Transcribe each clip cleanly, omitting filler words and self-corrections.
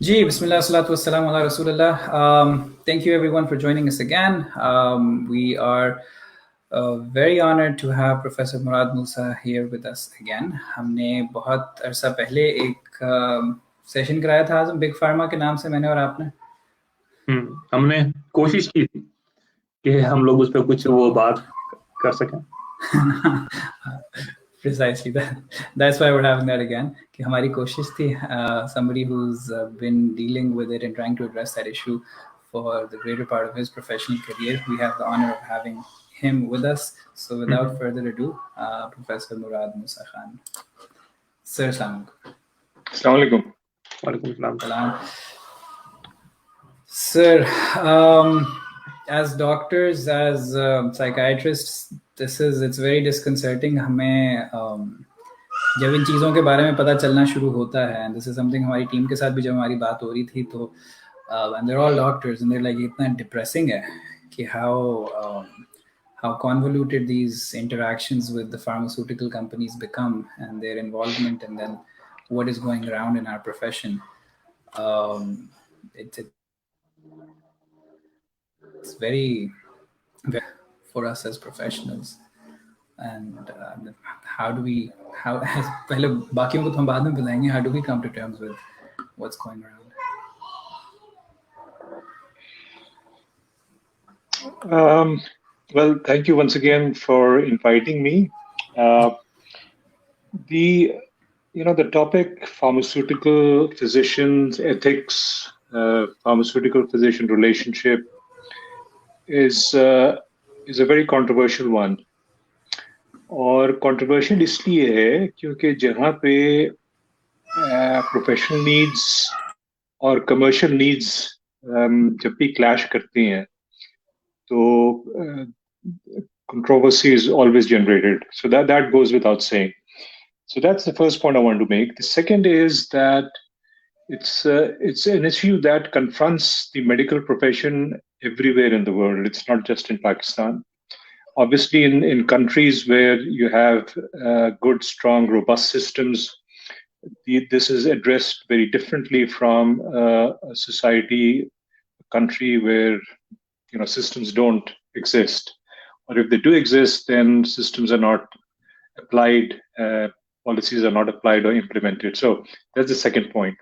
Ji, Bismillah, salatu wassalam ala Rasulullah. Thank you everyone for joining us again. We are very honored to have Professor Murad Musa here with us again. हमने बहुत अरसा पहले एक session कराया था आजम big pharma के नाम से, मैंने और आपने। हमने कोशिश की थी कि हम लोग उस पर कुछ वो बात कर सकें। Precisely that's why we're having that again. कि हमारी कोशिश थी, somebody who's been dealing with it and trying to address that issue for the greater part of his professional career. We have the honor of having him with us. So without further ado, Professor Murad Musa Khan. Sir, Assalamu alaikum. Walaikum salam. Sir, as doctors, as psychiatrists, it's very disconcerting. हमें जब इन चीज़ों के बारे में पता चलना शुरू होता है, and this is something हमारी टीम के साथ भी जब हमारी बात हो रही थी, तो and they're all doctors and they're like इतना depressing है कि how convoluted these interactions with the pharmaceutical companies become and their involvement, and then what is going around in our profession. It's very for us as professionals. And how do we पहले बाकियों को तो हम बाद में बताएंगे, how do we come to terms with what's going around? Well, thank you once again for inviting me. The topic pharmaceutical physicians ethics, pharmaceutical physician relationship is a very controversial one. और controversial इसलिए है क्योंकि जहाँ पे professional needs और commercial needs जब भी clash करती हैं तो controversy is always generated. So that goes without saying. So that's the first point I want to make. The second is that it's an issue that confronts the medical profession everywhere in the world. It's not just in Pakistan. Obviously, in countries where you have good, strong, robust systems, this is addressed very differently from a society, a country where systems don't exist, or if they do exist, then systems are not applied, policies are not applied or implemented. So that's the second point.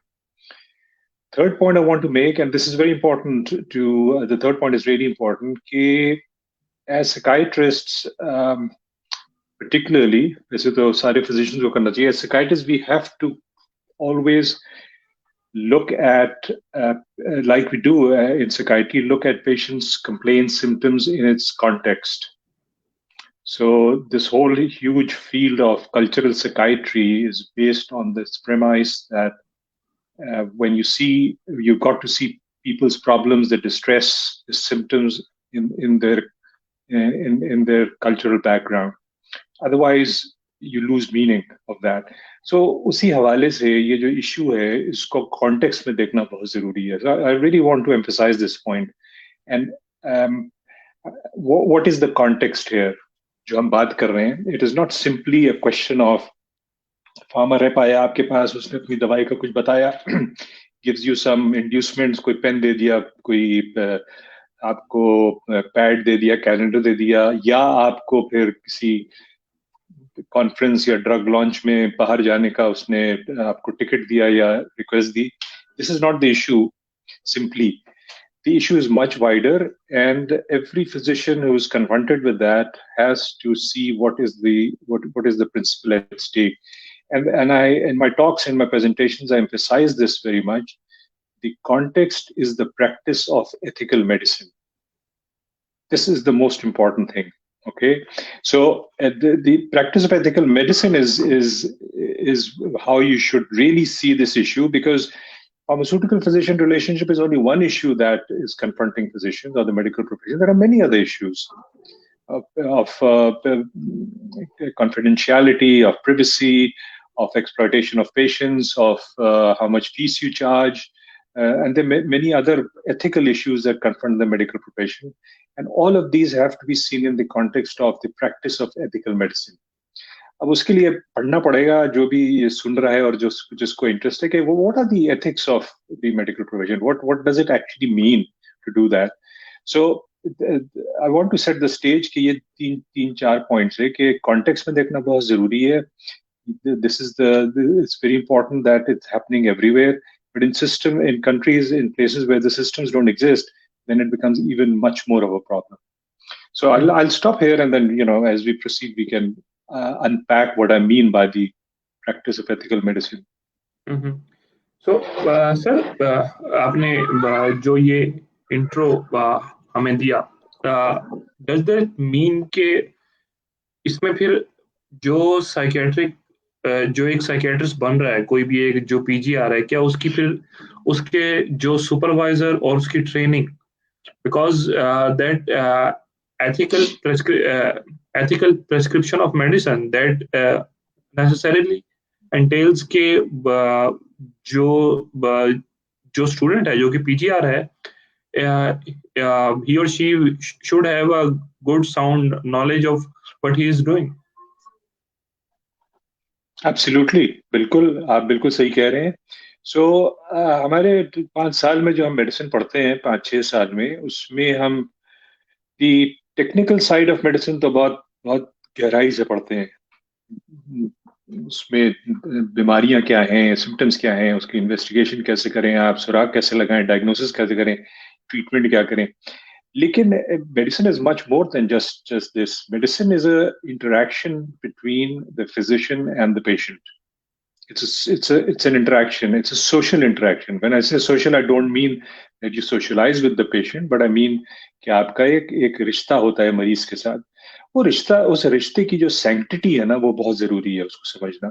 Third point I want to make, and this is very important to the third point is really important. As psychiatrists, particularly, as physicians who करना चाहिए, as psychiatrists, we have to always look at, like we do in psychiatry, look at patients' complaints, symptoms in its context. So this whole huge field of cultural psychiatry is based on this premise that when you've got to see people's problems, their distress, the symptoms in their cultural background. Otherwise, you lose meaning of that. So उसी हवाले से ये जो issue है इसको context में देखना बहुत ज़रूरी है. So I really want to emphasize this point. And what is the context here? जो हम बात कर रहे हैं, it is not simply a question of farmer rep आया आपके पास, उसने अपनी दवाई का कुछ बताया, gives you some inducements, कोई पेन दे दिया, कोई आपको पैड दे दिया, कैलेंडर दे दिया, या आपको फिर किसी कॉन्फ्रेंस या ड्रग लॉन्च में बाहर जाने का उसने आपको टिकट दिया या request the. This is not the issue simply. The issue is much wider, and every physician who is confronted with that has to see what is the principle at stake. And I, in my talks and my presentations, I emphasize this very much. The context is the practice of ethical medicine. This is the most important thing. Okay, so the practice of ethical medicine is how you should really see this issue, because pharmaceutical physician relationship is only one issue that is confronting physicians or the medical profession. There are many other issues of confidentiality, of privacy, of exploitation of patients, of how much fees you charge, and there are many other ethical issues that confront the medical profession. And all of these have to be seen in the context of the practice of ethical medicine. अब उसके लिए पढ़ना पड़ेगा, जो भी ये सुन रहा है और जो जिसको इंटरेस्ट है कि वो what are the ethics of the medical profession, what does it actually mean to do that. So I want to set the stage कि ये तीन तीन चार पॉइंट्स है कि कॉन्टेक्स्ट में देखना बहुत जरूरी है. This is it's very important that it's happening everywhere, but in countries, in places where the systems don't exist, then it becomes even much more of a problem. So I'll stop here, and then as we proceed we can unpack what I mean by the practice of ethical medicine. So sir, आपने जो ये intro हमें दिया, does that mean कि इसमें फिर जो psychiatric जो एक साइकेट्रिस्ट बन रहा है, कोई भी एक जो पीजी आ रहा है, क्या उसकी फिर उसके जो सुपरवाइजर और उसकी training, because that ethical prescription of medicine that necessarily entails के जो स्टूडेंट है, जो कि पीजीआर है, he or she should have a good sound knowledge of what he is doing. Absolutely, बिल्कुल, आप बिल्कुल सही कह रहे हैं. सो हमारे 5 साल में जो हम मेडिसिन पढ़ते हैं, 5-6 साल में, उसमें हम दी टेक्निकल साइड ऑफ मेडिसिन तो बहुत बहुत गहराई से पढ़ते हैं. उसमें बीमारियां क्या हैं, सिम्टम्स क्या हैं, उसकी इन्वेस्टिगेशन कैसे करें, आप सुराग कैसे लगाएं, डायग्नोसिस कैसे करें, ट्रीटमेंट क्या करें. लेकिन medicine is much more than just this. Medicine is a interaction between the physician and the patient. It's an interaction. It's a social interaction. When I say social, I don't mean that you socialize with the patient, but I mean कि आपका एक रिश्ता होता है मरीज के साथ. वो रिश्ता, उस रिश्ते की जो सैंक्टिटी है ना, वो बहुत जरूरी है उसको समझना,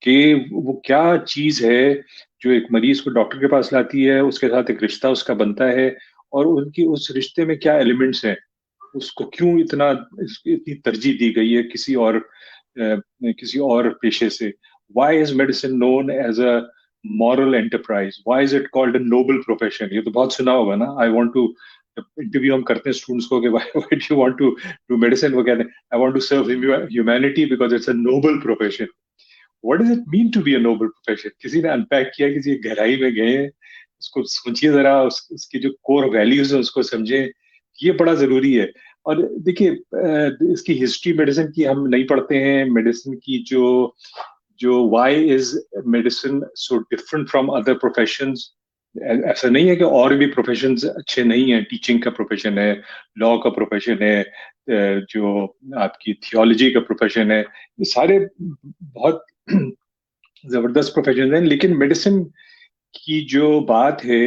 कि वो क्या चीज है जो एक मरीज को डॉक्टर के पास लाती है, उसके साथ एक रिश्ता उसका बनता है, और उनकी उस रिश्ते में क्या एलिमेंट्स हैं, उसको क्यों इतनी तरजीह दी गई है किसी और पेशे से. Why is medicine known as a moral enterprise? Why is it called a noble profession? ये तो बहुत सुना होगा ना. I want to इंटरव्यू हम करते हैं स्टूडेंट्स को कि why do you want to do medicine? वो कहते हैं I want to serve humanity because it's a noble profession. What does it mean to be a noble profession? किसी ने अनपैक किया, किसी गहराई में गए, उसको सोचिए जरा, उसकी जो कोर वैल्यूज है उसको समझे. ये बड़ा जरूरी है. और देखिए, इसकी हिस्ट्री मेडिसिन की हम नहीं पढ़ते हैं. मेडिसिन की जो why is medicine so different from other professions? ऐसा नहीं है कि और भी प्रोफेशंस अच्छे नहीं हैं. टीचिंग का प्रोफेशन है, लॉ का प्रोफेशन है, जो आपकी थियोलॉजी का प्रोफेशन है, ये सारे बहुत जबरदस्त प्रोफेशन हैं. लेकिन मेडिसिन की जो बात है,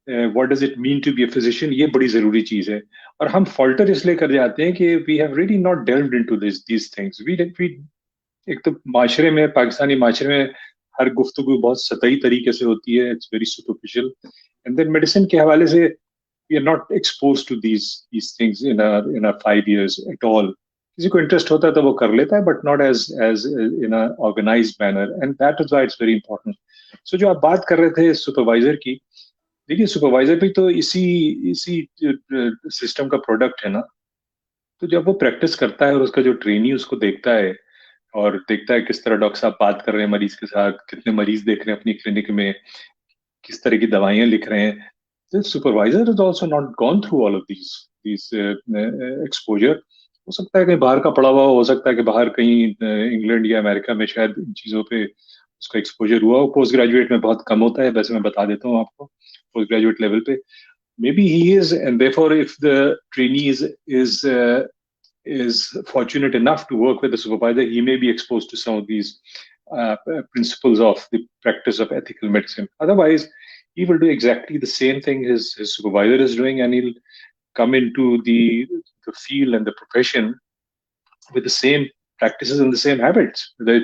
what does it mean to be a physician, ये बड़ी जरूरी चीज है. और हम फॉल्टर इसलिए कर जाते हैं कि we have really not delved into these things. एक तो माशरे में, पाकिस्तानी माशरे में हर गुफ्तगू बहुत सतही तरीके से होती है. It's very superficial. And then medicine के हवाले से we are not expose to these things in a 5 years at all. किसी को इंटरेस्ट होता है तो वो कर लेता है, but not as in a organized manner, and that is why it's very important. So जो आप बात कर रहे थे सुपरवाइजर की, देखिए सुपरवाइजर भी तो इसी सिस्टम का प्रोडक्ट है ना. तो जब वो प्रैक्टिस करता है और उसका जो ट्रेनी उसको देखता है और देखता है किस तरह डॉक्टर साहब बात कर रहे हैं मरीज के साथ, कितने मरीज देख रहे हैं अपनी क्लिनिक में, किस तरह की दवाइयां लिख रहे हैं. The supervisor has also not gone through all of these exposure. हो सकता है कहीं बाहर का पढ़ा हुआ हो सकता है कि बाहर कहीं इंग्लैंड या अमेरिका में शायद इन चीजों पे उसका एक्सपोजर हुआ हो. पोस्ट ग्रेजुएट में बहुत कम होता है, वैसे मैं बता देता हूँ आपको. पोस्ट ग्रेजुएट लेवल पे maybe he is, and therefore if the trainee is fortunate enough to work with the supervisor, he may be exposed to some of these principles of the practice of ethical medicine. Otherwise, he will do exactly the same thing his supervisor is doing, and he'll come into the field and the profession with the same practices and the same habits, whether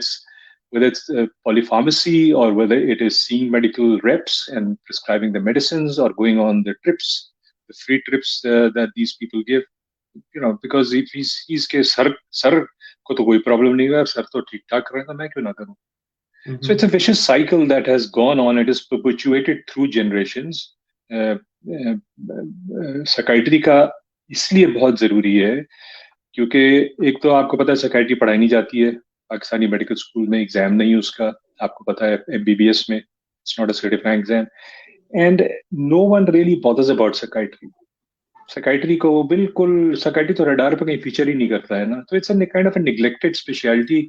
it's polypharmacy, or whether it is seeing medical reps and prescribing the medicines, or going on the trips, the free trips that these people give. Because if he's के sir को तो कोई problem नहीं है, sir तो ठीक ठाक कर रहे हैं, तो मैं क्यों ना करूं. So it's a vicious cycle that has gone on. It is perpetuated through generations. Psychiatry का इसलिए बहुत जरूरी है क्योंकि एक तो आपको पता है साइकाइट्री पढ़ाई नहीं जाती है. पाकिस्तानी मेडिकल स्कूल में एग्जाम नहीं है उसका, आपको पता है MBBS में it's not a certifying exam, and no one really bothers about psychiatry. Psychiatry को बिल्कुल, साइकाइट्री तो रडार पर कहीं फीचर ही नहीं करता है ना, तो it's kind of a neglected speciality.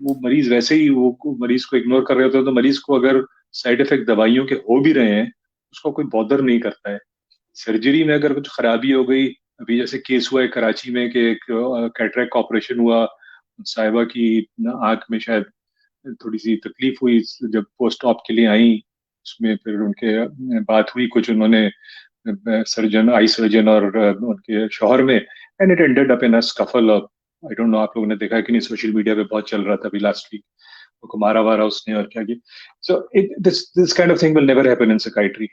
वो मरीज वैसे ही वो मरीज को इग्नोर कर रहे होते हैं, तो मरीज को अगर साइड इफेक्ट दवाइयों के हो भी रहे हैं उसको कोई बॉदर नहीं करता है। सर्जरी में अगर कुछ खराबी हो गई, अभी जैसे केस हुआ है कराची में कि एक कैटरेक्ट ऑपरेशन हुआ, साहिबा की आंख में शायद थोड़ी सी तकलीफ हुई, जब पोस्ट ऑप के लिए आई उसमें फिर उनके बात हुई कुछ, उन्होंने सर्जन, आई सर्जन और उनके शौहर में, and it ended up in a scuffle. I don't know आप लोगों ने देखा है कि नहीं, सोशल मीडिया पे बहुत चल रहा था अभी लास्ट वीक, वो मारा वारा उसने और क्या किया। So this kind of thing will never happen in psychiatry.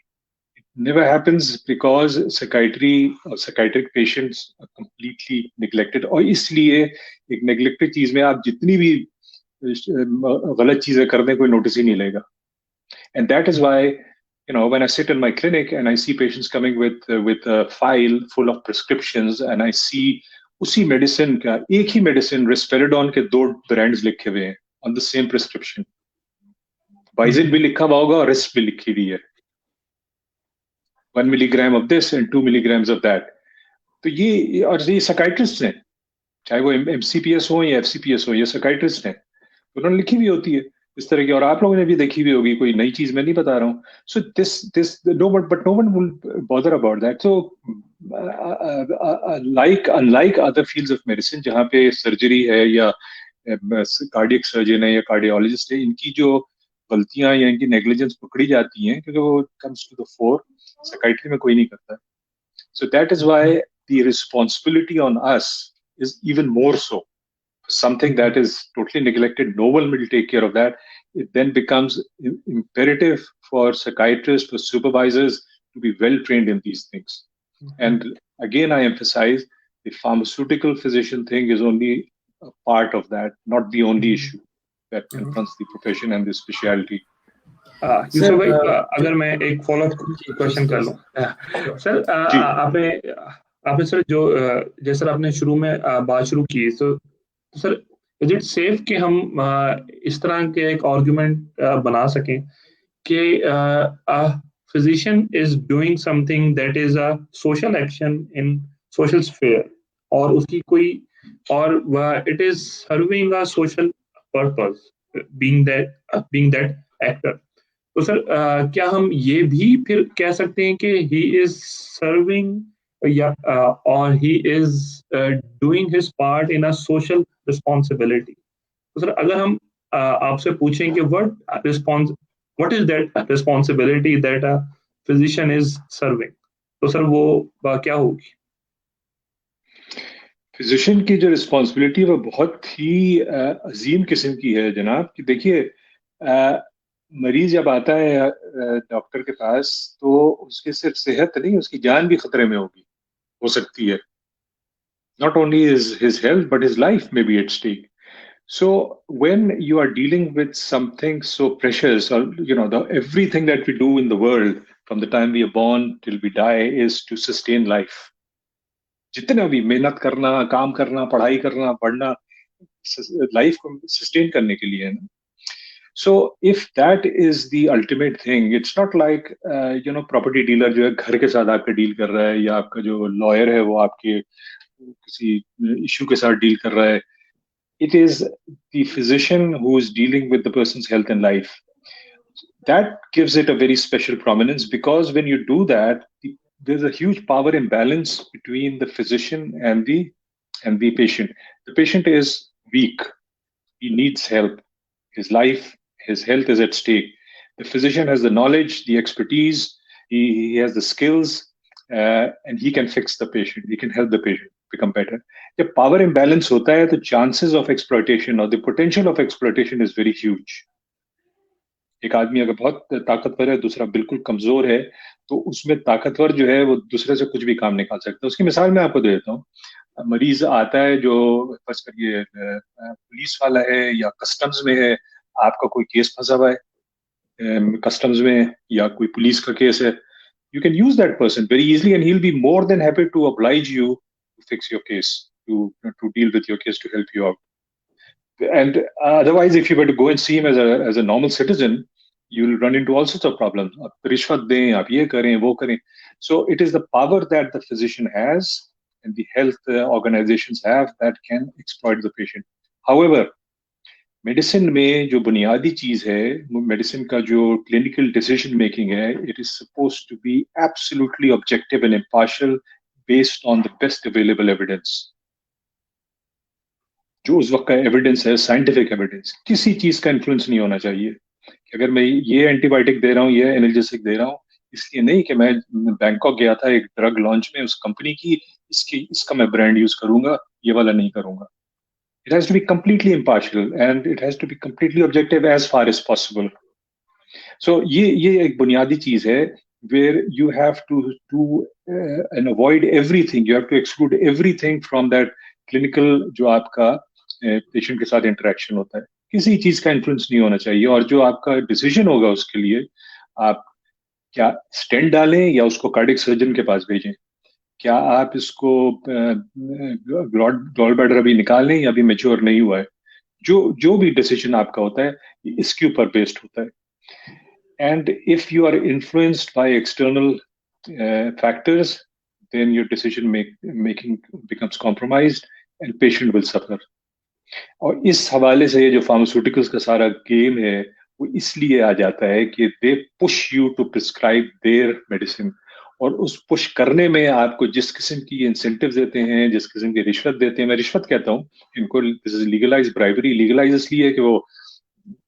Never happens because psychiatry or psychiatric patients are completely neglected, और इसलिए एक neglected चीज में आप जितनी भी गलत चीजें कर दें कोई नोटिस ही नहीं लेगा। And that is why, when I sit in my clinic and I see patients coming with a file full of prescriptions and I see उसी मेडिसिन का, एक ही मेडिसिन रिस्पेरिडोन के 2 ब्रांड्स लिखे हुए हैं on the same prescription, वाइजिन भी लिखा हुआ होगा और रिस्क भी लिखी हुई है, 1 milligram of this and 2 milligrams of that। तो ये, और ये साइकाइट्रिस्ट हैं, चाहे वो MCPS हो या FCPS हो, ये साइकाइट्रिस्ट हैं, उन्होंने लिखी हुई होती है इस तरह की, और आप लोगों ने भी देखी हुई होगी, कोई नई चीज मैं नहीं बता रहा हूँ। So this no one will bother about that. So unlike other fields of medicine जहाँ पे सर्जरी है या कार्डियक सर्जन है या कार्डियोलॉजिस्ट है, इनकी जो गलतियां या इनकी नेग्लिजेंस पकड़ी जाती हैं क्योंकि वो comes to the fore, psychiatry में कोई नहीं करता। So that is why the responsibility on us is even more so. Something that is totally neglected, no one will take care of that. It then becomes imperative for psychiatrists, for supervisors to be well trained in these things. And again, I emphasize the pharmaceutical physician thing is only a part of that, not the only issue that confronts the profession and the specialty. Yusuf भाई, अगर मैं एक follow up question कर लूं sir, आपने sir जो जैसे आपने शुरू में बात शुरू की, तो सर इज इट सेफ कि हम इस तरह के एक आर्गुमेंट बना सकें कि physician is doing something that is a social action in social sphere, और उसकी कोई, और it is serving a social purpose, being that actor. तो सर क्या हम ये भी फिर कह सकते हैं कि ही इज सर्विंग या और he is doing his part in a social responsibility? तो सर अगर हम आपसे पूछें कि what is that responsibility that a physician is serving, तो सर वो क्या होगी? फिजिशियन की जो रिस्पॉन्सिबिलिटी है वो बहुत ही अजीम किस्म की है जनाब। कि देखिए, मरीज जब आता है डॉक्टर के पास तो उसकी सिर्फ सेहत नहीं, उसकी जान भी खतरे में हो सकती है। Not only his health, but his life may be at stake. So when you are dealing with something so precious, or everything that we do in the world from the time we are born till we die is to sustain life. जितना भी मेहनत करना, काम करना, पढ़ाई करना, पढ़ना, life को सस्टेन करने के लिए है ना। So if that is the ultimate thing, it's not like property dealer जो है घर के साथ आपके डील कर रहा है, या आपका जो लॉयर है वो आपके किसी इशू के साथ डील कर रहा है। It is the physician who is dealing with the person's health and life. That gives it a very special prominence, because when you do that, there's a huge power imbalance between the physician and the patient. The patient is weak. He needs help. His life, his health is at stake. The physician has the knowledge, the expertise, he has the skills, and he can fix the patient. He can help the patient become better. जब power imbalance होता है तो chances of exploitation or the potential of exploitation is very huge. एक आदमी अगर बहुत ताकतवर है, दूसरा बिल्कुल कमजोर है, तो उसमें ताकतवर जो है वो दूसरे से कुछ भी काम निकाल सकता है। उसकी मिसाल मैं आपको दे देता हूँ। मरीज आता है जो फर्ज करिए पुलिस वाला है या कस्टम्स में है, आपका कोई केस फंसा हुआ है कस्टम्स में या कोई पुलिस का केस है, you can use that person very easily and he'll be more than happy to oblige you to fix your case, to deal with your case, to help you out. And otherwise, if you were to go and see him as a normal citizen, you'll run into all sorts of problems. आप रिश्वत दें, आप ये करें, वो करें. So it is the power that the physician has and the health organizations have that can exploit the patient. However, medicine में जो बुनियादी चीज है, मेडिसिन का जो क्लिनिकल डिसीजन मेकिंग है, it is supposed to be absolutely objective and impartial based on the best available evidence. जो उस वक्त का एविडेंस है, साइंटिफिक एविडेंस, किसी चीज का इन्फ्लुएंस नहीं होना चाहिए. कि अगर मैं ये एंटीबायोटिक दे रहा हूँ, ये एनाल्जेसिक दे रहा हूँ, इसलिए नहीं कि मैं बैंकॉक गया था एक ड्रग लॉन्च में उस कंपनी की, इसका मैं ब्रांड यूज करूंगा, ये वाला नहीं करूंगा. It has to be completely impartial and it has to be completely objective as far as possible. So ये एक बुनियादी चीज है where you have to and avoid everything. You have to exclude everything from that clinical जो आपका patient के साथ interaction होता है. किसी चीज का इन्फ्लुएंस नहीं होना चाहिए. और जो आपका डिसीजन होगा उसके लिए, आप क्या स्टेंट डालें या उसको कार्डियक सर्जन के पास भेजें, क्या आप इसको गॉल ब्लैडर अभी निकाल लें या अभी मेच्योर नहीं हुआ है, जो भी डिसीजन आपका होता है इसके ऊपर बेस्ड होता है. And if you are influenced by external factors, then your decision making becomes compromised and patient will suffer. और इस हवाले से ये जो फार्मास्यूटिकल्स का सारा गेम है वो इसलिए आ जाता है कि they push you to prescribe their medicine. और उस पुश करने में आपको जिस किस्म की इंसेंटिव देते हैं, जिस किस्म की रिश्वत देते हैं, मैं रिश्वत कहता हूँ इनको, this is legalize bribery. Legalize इसलिए कि वो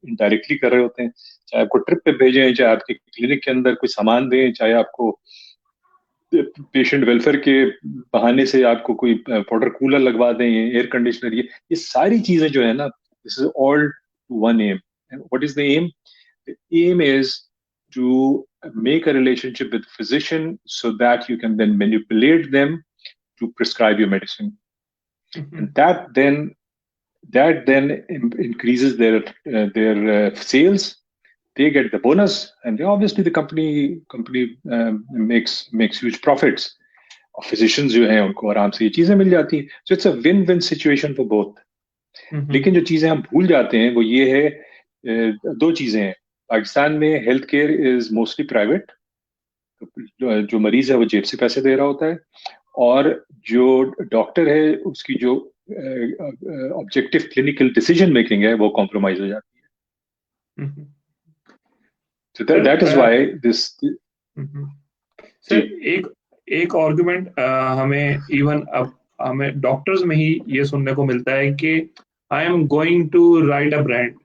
इनडायरेक्टली कर रहे होते हैं. चाहे आपको ट्रिप पे भेजें, चाहे आपके क्लिनिक के अंदर कोई सामान दें, चाहे आपको पेशेंट वेलफेयर के बहाने से आपको कोई वाटर कूलर लगवा दें, एयर कंडीशनर, ये सारी चीजें जो है ना, this is all to one aim. What is the aim? The aim is to make a relationship with physician so that you can then manipulate them to prescribe your medicine. Mm-hmm. And that then increases their sales. They get the bonus, and obviously the company makes huge profits. और physicians जो हैं उनको आराम से ये चीजें मिल जाती हैं. So it's a win-win situation for both. Mm-hmm. लेकिन जो चीजें हम भूल जाते हैं वो ये है, दो चीजें हैं. पाकिस्तान में health care is mostly private. जो मरीज है वो जेब से पैसे दे रहा होता है, और जो डॉक्टर है उसकी जो ऑब्जेक्टिव क्लिनिकल डिसीजन मेकिंग है वो कॉम्प्रोमाइज हो जाती है. So that is why this. Sir एक आर्गुमेंट हमें इवन अब हमें डॉक्टर्स में ही ये सुनने को मिलता है कि I am going to write a brand.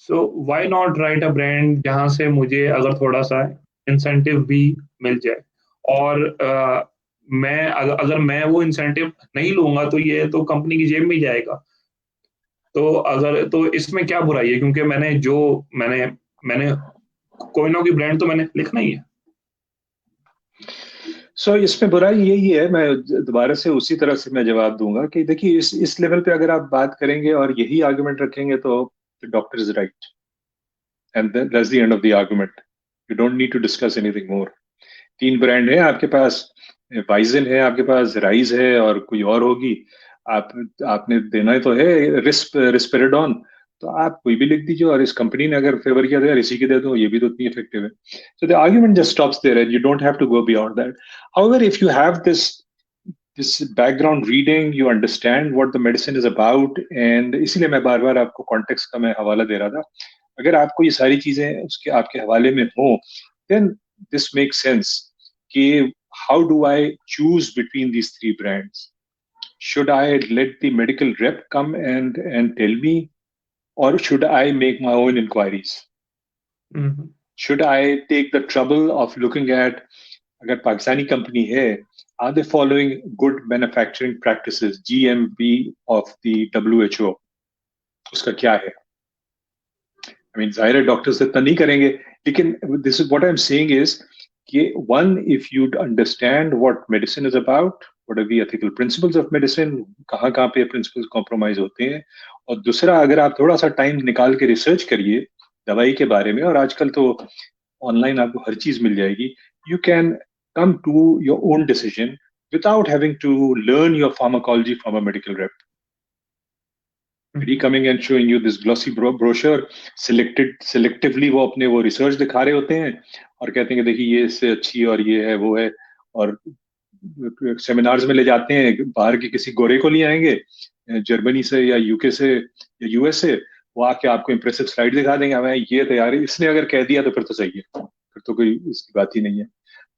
So why not write a brand जहां से मुझे अगर थोड़ा सा इंसेंटिव भी मिल जाए, और मैं अगर मैं वो इंसेंटिव नहीं लूंगा तो ये तो कंपनी की जेब में ही जाएगा. तो इसमें क्या बुराई है? क्योंकि मैंने कोई ना कोई ब्रांड तो मैंने लिखना ही है. So इसमें बुराई यही है. मैं दोबारा से उसी तरह से मैं जवाब दूंगा कि देखिए इस लेवल पे अगर आप बात करेंगे और यही आर्गुमेंट रखेंगे तो the doctor is right, and that's the end of the argument. You don't need to discuss anything more. 3 brand है आपके पास, वाइजन है आपके पास, राइज है और कोई और होगी. आपने देना तो है रिस्पेराडोन, तो आप कोई भी लिख दीजिए, और इस कंपनी ने अगर फेवर किया तो इसी के दे दो, ये भी तो इतनी इफेक्टिव है. So the argument just stops there and you don't have to go beyond that. However, if you have this background reading, you understand what the medicine is about, and इसीलिए मैं बार बार आपको कॉन्टेक्स्ट का मैं हवाला दे रहा था. अगर आपको ये सारी चीजें उसके आपके हवाले में हो, then this makes sense कि how do I choose between these 3 brands? Should I let the medical rep come and tell me, or should I make my own inquiries? Mm-hmm. Should I take the trouble of looking at, अगर Pakistani company है, are they following good manufacturing practices, GMP of the WHO? उसका क्या है? I mean, जाहिर है doctors इतना नहीं करेंगे, लेकिन this is what I'm saying is कि one, if you understand what medicine is about, what are the ethical principles of medicine, कहाँ पे principles compromise होते हैं, और दूसरा अगर आप थोड़ा सा टाइम निकाल के रिसर्च करिए दवाई के बारे में, और आजकल तो ऑनलाइन आपको हर चीज मिल जाएगी, you can come to your own decision without having to learn your pharmacology from a medical rep. He coming and showing you this glossy brochure, selectively वो अपने वो रिसर्च दिखा रहे होते हैं और कहते हैं कि देखिए ये इससे अच्छी और ये है वो है, और सेमिनार्स में ले जाते हैं, बाहर के किसी गोरे को ले आएंगे जर्मनी से या यूके से या यूएस से, वो आके आपको इंप्रेसिव स्लाइड दिखा देंगे, हमें ये तैयार है, इसने अगर कह दिया तो फिर तो सही है, फिर तो कोई इसकी बात ही नहीं है।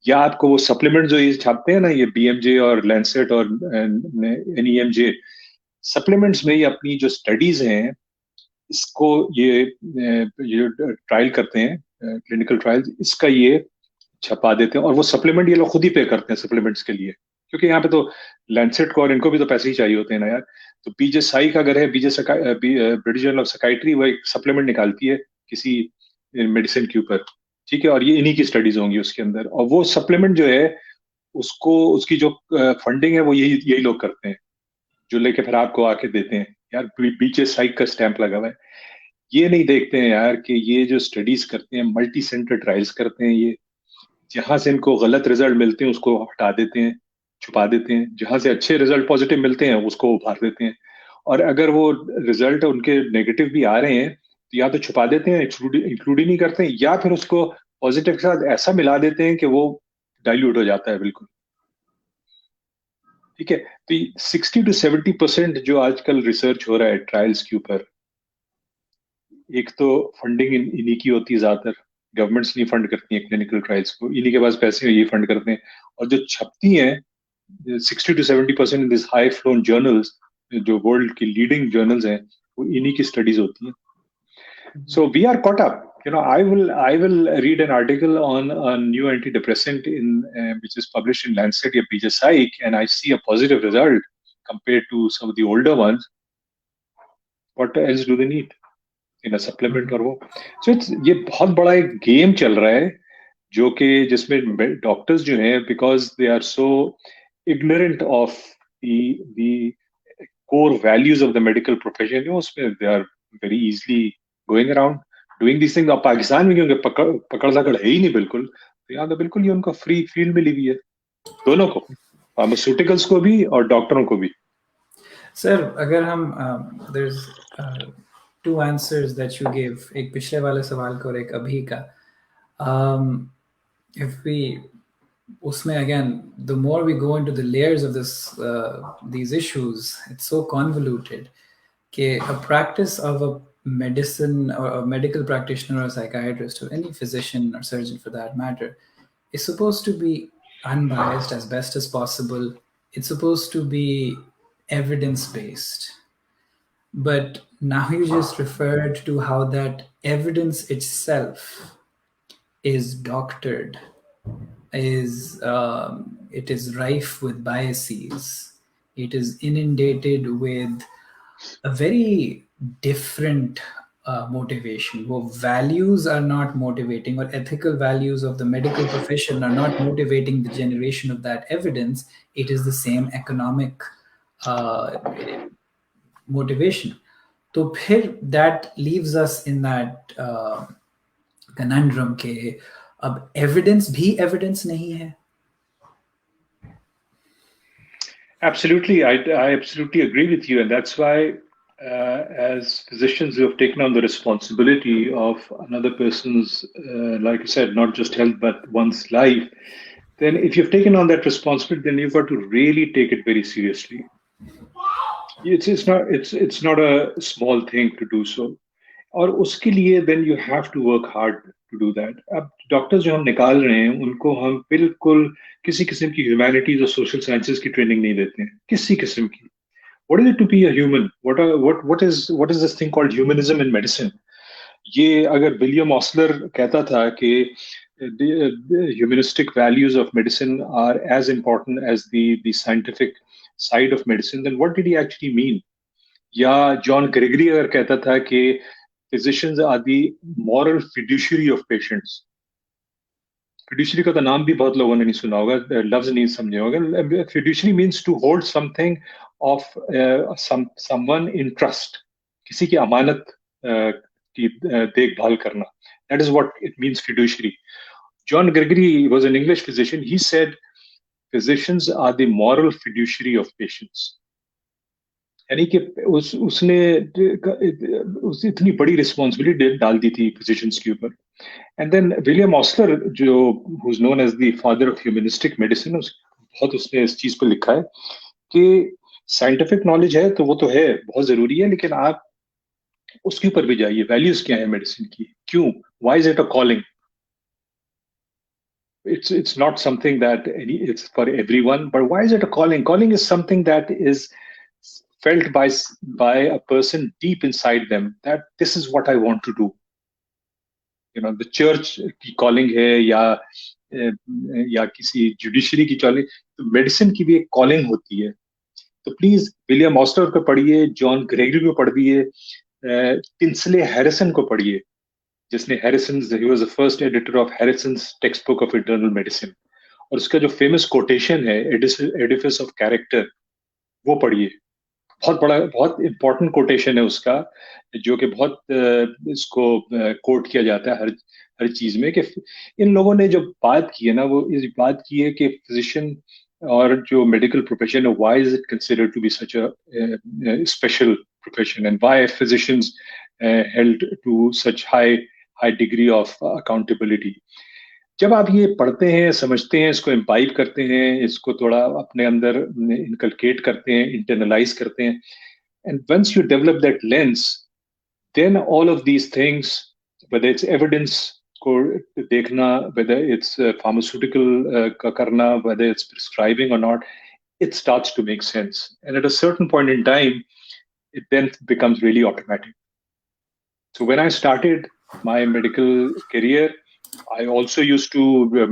या आपको वो सप्लीमेंट जो ये छापते हैं ना, ये बीएमजे और लैंसेट और एनईएमजे सप्लीमेंट्स में, ये अपनी जो स्टडीज हैं इसको ये ट्रायल करते हैं, क्लिनिकल ट्रायल्स, इसका ये छपा देते हैं, और वो सप्लीमेंट ये लोग खुद ही पे करते हैं सप्लीमेंट्स के लिए, क्योंकि यहाँ पे तो लैंसेट को और इनको भी तो पैसे ही चाहिए होते हैं ना यार। तो बीजे साई का अगर है, ब्रिटिश जर्नल ऑफ साइकाइट्री, वो एक सप्लीमेंट निकालती है किसी मेडिसिन के ऊपर, ठीक है, और ये इन्हीं की स्टडीज होंगी उसके अंदर, और वो सप्लीमेंट जो है उसको, उसकी जो फंडिंग है वो यही लोग करते हैं, जो लेके फिर आपको आके देते हैं। यार बीजे साइक का स्टैंप लगा हुआ है, ये नहीं देखते हैं यार कि ये जो स्टडीज करते हैं, मल्टी सेंटर ट्रायल्स करते हैं, ये जहां से इनको गलत रिजल्ट मिलते हैं उसको हटा देते हैं, छुपा देते हैं, जहां से अच्छे रिजल्ट पॉजिटिव मिलते हैं उसको उभार देते हैं, और अगर वो रिजल्ट उनके नेगेटिव भी आ रहे हैं तो या तो छुपा देते हैं, इंक्लूड ही नहीं करते हैं, या फिर उसको पॉजिटिव के साथ ऐसा मिला देते हैं कि वो डाइल्यूट हो जाता है बिल्कुल, ठीक है। तो 60-70% जो आजकल रिसर्च हो रहा है ट्रायल्स के ऊपर, एक तो फंडिंग इन्हीं की होती है, ज्यादातर गवर्नमेंट्स नहीं फंड करती हैं क्लिनिकल ट्रायल्स को, इन्हीं के पास पैसे ये फंड करते हैं, और जो छपती हैं 60-70% in this high phloem journals, जो वर्ल्ड की लीडिंग जर्नल्स हैं, वो इन्हीं की स्टडीज होती हैं। So we are caught up. I will read an article on a new antidepressant which is published in Lancet or BJ Psych, and I see a positive result compared to some of the older ones. What else do they need in a supplement or वो? So ये बहुत बड़ा एक game चल रहा है, जो कि जिसमें डॉक्टर्स जो हैं, because they are so ignorant of the core values of the medical profession, उसमें they are very easily going around doing these things। अब पाकिस्तान में क्योंकि पकड़ सकड़ है ही नहीं बिल्कुल, तो यहाँ तो बिल्कुल ये उनको फ्री फील्ड मिली हुई है, दोनों को, फार्मास्यूटिकल्स को भी और डॉक्टरों को भी। सर अगर हम there's two answers that you gave, एक पिछले वाले सवाल का और एक अभी का, if we उसमें again the more we go into the layers of this these issues, it's so convoluted कि a practice of a medicine or a medical practitioner or a psychiatrist or any physician or surgeon for that matter is supposed to be unbiased as best as possible. It's supposed to be evidence-based. But now you just referred to how that evidence itself is doctored, it is rife with biases. It is inundated with a very different motivation. Wo values are not motivating, or ethical values of the medical profession are not motivating the generation of that evidence. It is the same economic motivation. तो फिर that leaves us in that conundrum के अब evidence भी evidence नहीं है. Absolutely, I absolutely agree with you, and that's why as physicians who have taken on the responsibility of another person's, like you said, not just health but one's life, then if you've taken on that responsibility, then you've got to really take it very seriously. It's not a small thing to do so, और उसके लिए then you have to work hard to do that. अब doctors जो हम निकाल रहे हैं उनको हम बिल्कुल किसी किस्म की ह्यूमैनिटीज और सोशल साइंसेज की ट्रेनिंग नहीं देते हैं, किसी किस्म की। What is it to be a human? What is this thing called humanism in medicine? ये अगर विलियम ऑस्लर कहता था कि the humanistic values of medicine are as important as the scientific side of medicine, then what did he actually mean? या John Gregory अगर कहता था कि physicians are the moral fiduciary of patients. Fiduciary का तो नाम भी बहुत लोगों ने नहीं सुना होगा, लफ्ज नहीं समझे होगा। Fiduciary means to hold something of someone in trust, किसी की अमानत की देखभाल करना. That is what it means, fiduciary. John Gregory was an English physician. He said physicians are the moral fiduciary of patients. यानी कि उसने इतनी बड़ी रिस्पॉन्सिबिलिटी डाल दी थी फिजिशियंस के ऊपर. एंड देन विलियम ऑस्लर, जो who's known as the father of humanistic medicine, बहुत उसने इस चीज पर लिखा है कि साइंटिफिक नॉलेज है तो वो तो है, बहुत जरूरी है, लेकिन आप उसके ऊपर भी जाइए. वैल्यूज क्या है मेडिसिन की, क्यों, why is it a calling? It's not something that it's for everyone, but why is it a calling? Calling is something that is felt by a person deep inside them, that this is what I want to do. The church की calling है, या किसी judiciary की calling, तो medicine की भी एक calling होती है. तो प्लीज विलियम ऑस्टर को पढ़िए, जॉन ग्रेगरी को पढ़िए, टिंसले हैरिसन को पढ़िए, जिसने he was the first editor of Harrison's textbook of internal medicine. और उसका जो फेमस कोटेशन है, एडिफिस ऑफ कैरेक्टर, वो पढ़िए. बहुत बड़ा, बहुत इंपॉर्टेंट कोटेशन है उसका, जो कि बहुत इसको कोट किया जाता है हर चीज में, कि इन लोगों ने जो बात की है ना, वो इस बात की है कि फिजिशियन और जो मेडिकल प्रोफेशन है, why is it considered to be such a special profession, and why physicians held to such high degree of accountability. जब आप ये पढ़ते हैं, समझते हैं, इसको इम्बाइब करते हैं, इसको थोड़ा अपने अंदर इनकलकेट करते हैं, इंटरनलाइज करते हैं, and once you develop that lens, then all of these things, whether it's evidence को देखना, वेदर इट्स फार्मास्यूटिकल का करना, वेदर इट्स प्रिस्क्राइबिंग और not, it starts to make sense. And at a certain point in time, it then becomes really automatic. So when I started my medical career, I also used to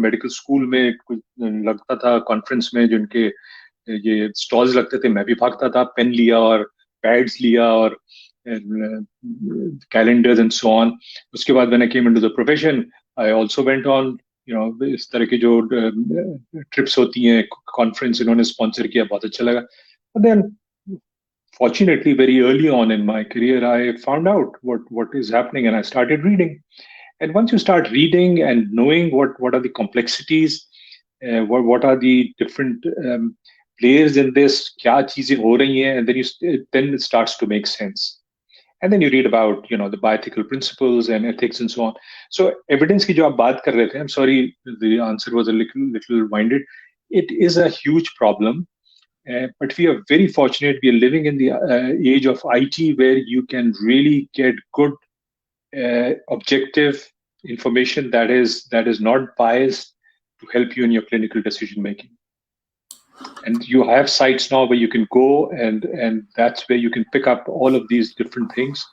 medical school में कुछ लगता था, conference में जिनके ये stalls लगते थे, मैं भी भागता था, पेन लिया और पैड्स लिया और कैलेंडर्स एंड सो ऑन. उसके बाद when I came into the profession, I also went on, इस तरह की जो ट्रिप्स होती हैं, कॉन्फ्रेंस इन्होंने स्पॉन्सर किया, बहुत अच्छा लगा. But then fortunately, very early on in my career, I found out what is happening, and I started reading. And once you start reading and knowing what are the complexities, what are the different players in this, kya cheezein ho rahi hain, and then it starts to make sense. And then you read about the bioethical principles and ethics and so on. So evidence ki jo aap baat kar rahe the, I'm sorry the answer was a little winded. It is a huge problem, but we are very fortunate. We are living in the age of IT, where you can really get good objective information that is not biased to help you in your clinical decision making. And you have sites now where you can go, and that's where you can pick up all of these different things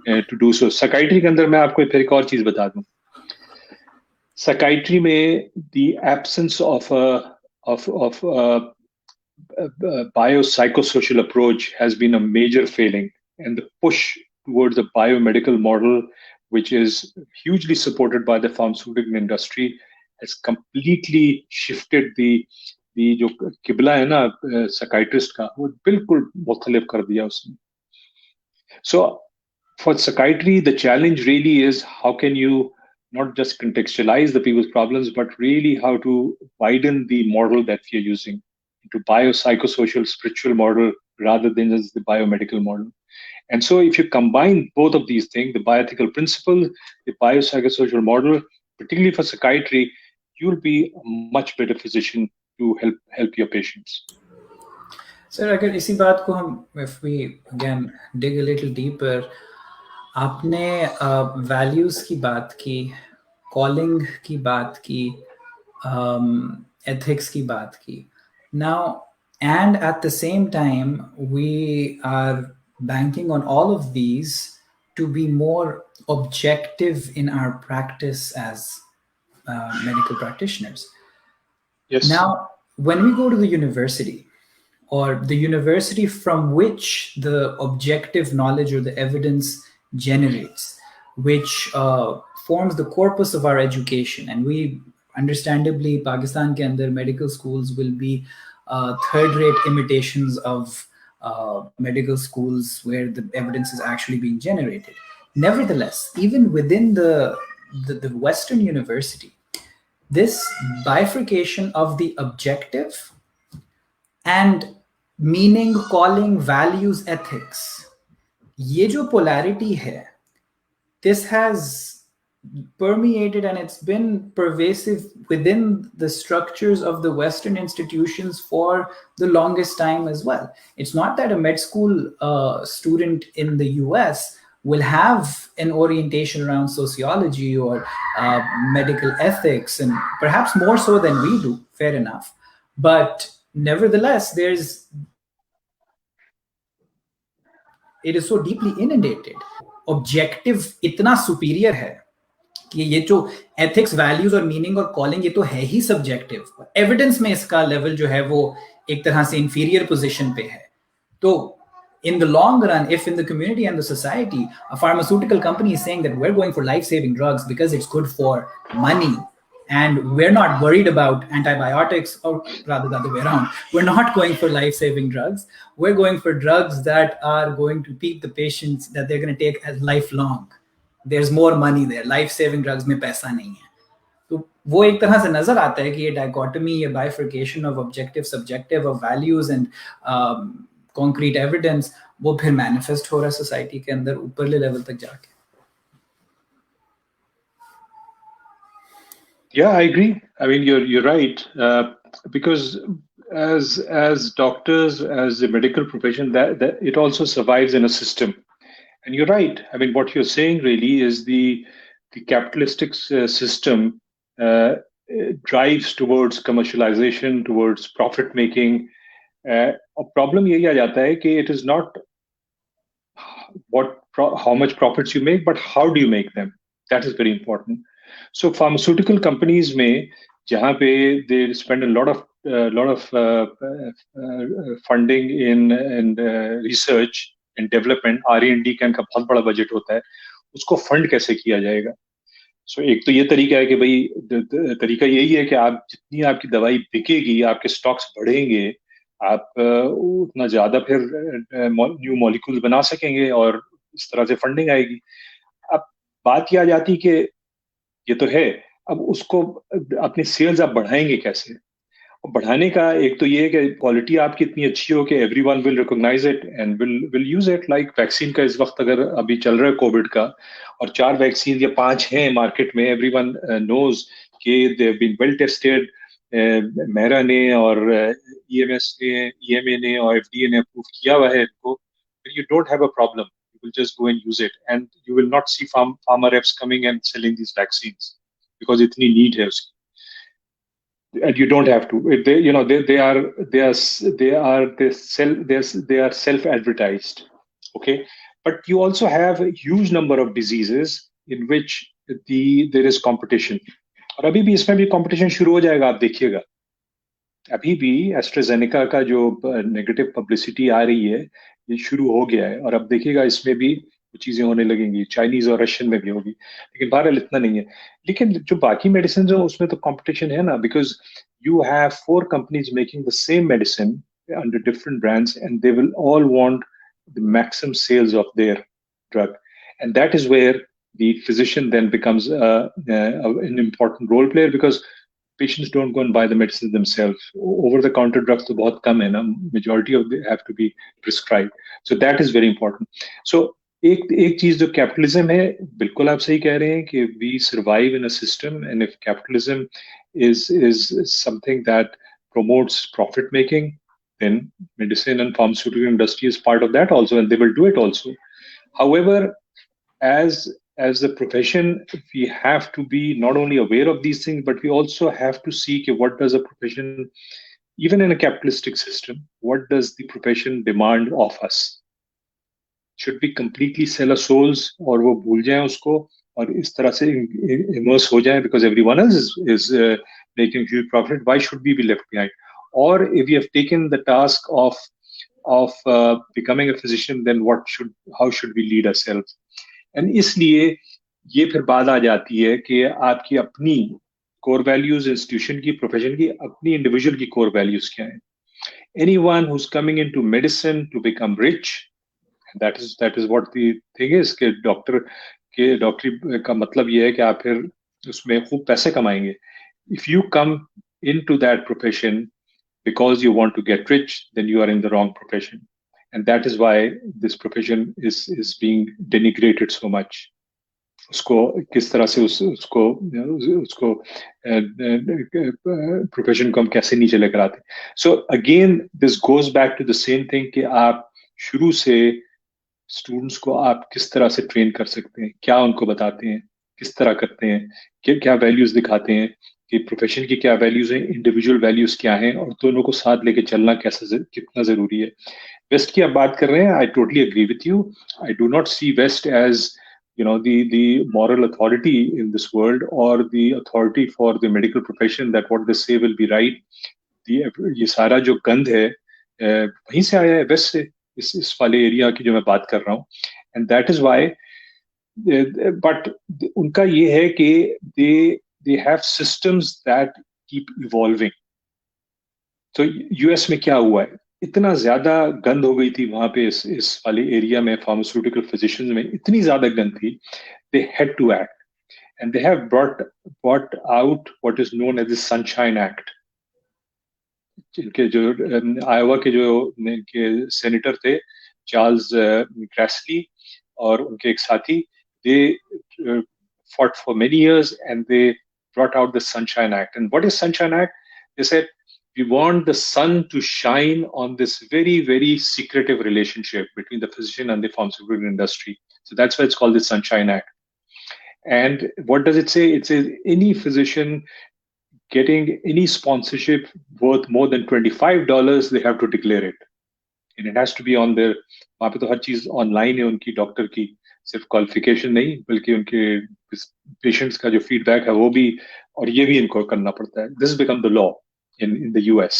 to do so. Psychiatry के अंदर मैं आपको फिर एक और चीज बता दूं. Psychiatry में the absence of a biopsychosocial approach has been a major failing, and the push towards the biomedical model, which is hugely supported by the pharmaceutical industry, has completely shifted the जो किबला है ना psychiatrist का, वो बिल्कुल मुख्तलिफ कर दिया उसने. So for psychiatry, the challenge really is, how can you not just contextualize the people's problems, but really how to widen the model that we are using into biopsychosocial spiritual model rather than just the biomedical model. And so if you combine both of these things, the bioethical principle, the biopsychosocial model, particularly for psychiatry, you'll be a much better physician to help your patients. Sir, अगर इसी बात को हम, if we again dig a little deeper, आपने values की बात की, calling की बात की, ethics की बात की. Now, and at the same time, we are banking on all of these to be more objective in our practice as medical practitioners. Yes. Now, when we go to the university, or the university from which the objective knowledge or the evidence generates, which forms the corpus of our education, and we understandably, Pakistan ke andar medical schools will be third-rate imitations of medical schools where the evidence is actually being generated. Nevertheless, even within the Western university, this bifurcation of the objective and meaning, calling, values, ethics, ये जो polarity है, this has permeated and it's been pervasive within the structures of the Western institutions for the longest time as well. It's not that a med school student in the US will have an orientation around sociology or medical ethics, and perhaps more so than we do, fair enough. But nevertheless, it is so deeply inundated. Objective इतना superior है कि ये जो ethics, values और meaning और calling, ये तो है ही subjective. Evidence में इसका level जो है वो एक तरह से inferior position पे है. तो in the long run, if in the community and the society, a pharmaceutical company is saying that we're going for life-saving drugs because it's good for money, and we're not worried about antibiotics, or rather the other way around, we're not going for life-saving drugs, we're going for drugs that are going to keep the patients, that they're going to take as lifelong. There's more money there. Life-saving drugs में पैसा नहीं है. तो वो एक तरह से नजर आता है कि ये dichotomy, ये bifurcation of objective, subjective, of values and concrete evidence, वो फिर manifest हो रहा है society के अंदर ऊपरले level तक जाके. Yeah, I agree. I mean, you're right, because as doctors, as a medical profession, that it also survives in a system. And you're right. I mean, what you're saying really is the capitalistic system drives towards commercialization, towards profit making. A problem यही आ जाता है कि it is not how much profits you make, but how do you make them? That is very important. So pharmaceutical companies में जहाँ पे they spend a lot of funding in research and development, R&D का इनका बहुत बड़ा budget होता है, उसको फंड कैसे किया जाएगा? So एक तो ये तरीका है कि भाई तरीका यही है कि आप जितनी आपकी दवाई बिकेगी, आपके स्टॉक्स बढ़ेंगे, आप उतना ज्यादा फिर न्यू मॉलिक्यूल्स बना सकेंगे और इस तरह से फंडिंग आएगी. अब बात यह आ जाती कि ये तो है, अब उसको अपनी सेल्स आप बढ़ाएंगे कैसे? और बढ़ाने का एक तो ये है कि क्वालिटी आपकी इतनी अच्छी हो कि everyone will recognize it and will use it. Like vaccine का इस वक्त अगर अभी चल रहा है कोविड का, और 4 वैक्सीन या 5 हैं मार्केट में, एवरीवन नोज कि they have been well tested. Mehra ने और ईएमएस ने, ईएमए ने और एफडीए ने अप्रूव किया हुआ है इनको. You don't have a problem, you will just go and use it and you will not see pharma reps coming and selling these vaccines because इतनी नीड है उसकी. And you don't have to. They are self-advertised. Okay, but you also have a huge number of diseases in which there is competition. और अभी भी इसमें भी competition शुरू हो जाएगा, आप देखिएगा. अभी भी एस्ट्राजेनेका का जो नेगेटिव पब्लिसिटी आ रही है, ये शुरू हो गया है, और अब देखिएगा इसमें भी चीजें होने लगेंगी. चाइनीज और रशियन में भी होगी, लेकिन बहरहाल इतना नहीं है. लेकिन जो बाकी मेडिसिन है उसमें तो कंपटीशन है ना, because you have 4 companies making the same medicine under different brands and they will all want the maximum sales of their drug, and that is where the physician then becomes an important role player, because patients don't go and buy the medicines themselves. Over the counter drugs तो बहुत कम है ना, majority of them have to be prescribed. So that is very important. So एक चीज जो capitalism है, बिल्कुल आप सही कह रहे हैं कि we survive in a system, and if capitalism is something that promotes profit making, then medicine and pharmaceutical industry is part of that also, and they will do it also. However, as a profession, we have to be not only aware of these things, but we also have to see what does a profession, even in a capitalistic system, what does the profession demand of us? Should we completely sell our souls, और वो भूल जाएं उसको और इस तरह से immerse हो जाएं because everyone else is making huge profit? Why should we be left behind? Or if we have taken the task of becoming a physician, then how should we lead ourselves? And इसलिए ये फिर बात आ जाती है कि आपकी अपनी core values, institution की, profession की, अपनी individual की core values क्या हैं? Anyone who's coming into medicine to become rich, that is what the thing is, कि डॉक्टरी का मतलब ये है कि आप फिर उसमें खूब पैसे कमाएंगे. If you come into that profession because you want to get rich, then you are in the wrong profession. And that is why this profession is being denigrated so much. उसको किस तरह से उसको उसको प्रोफेशन को हम कैसे नीचे लेकर आते हैं. So again this goes back to the same thing कि आप शुरू से स्टूडेंट्स को आप किस तरह से ट्रेन कर सकते हैं, क्या उनको बताते हैं, किस तरह करते हैं, क्या वैल्यूज दिखाते हैं कि प्रोफेशन की क्या वैल्यूज हैं, इंडिविजुअल वैल्यूज क्या हैं, और दोनों को साथ लेके चलना कैसा कितना जरूरी है. वेस्ट की आप बात कर रहे हैं, I totally agree with you. I do not see west as the moral authority in this world or the authority for the medical profession that what they say will be right. ये सारा जो गंध है वहीं से आया है, waste से, इस वाले एरिया की जो मैं बात कर रहा हूँ. And that is why, but उनका ये है कि they have systems that keep evolving. तो यूएस में क्या हुआ है, इतना ज्यादा गंद हो गई थी वहां पे इस वाले एरिया में, फार्मास्यूटिकल फिजिशियंस में इतनी ज्यादा गंद थी, they had to act and they have brought out what is known as the Sunshine Act. जिनके जो आयोवा के जो इनके सेनेटर थे चार्ल्स ग्रैसली और उनके एक साथी, दे fought for many years and they brought out the Sunshine Act. And what is Sunshine Act? They said, we want the sun to shine on this very, very secretive relationship between the physician and the pharmaceutical industry. So that's why it's called the Sunshine Act. And what does it say? It says any physician getting any sponsorship worth more than $25, they have to declare it. And it has to be on their, वहाँ पे तो हर चीज online है उनकी doctor की, सिर्फ qualification नहीं बल्कि उनके पेशेंट्स का जो फीडबैक है वो भी, और ये भी इनको करना पड़ता है. This become the law in the US.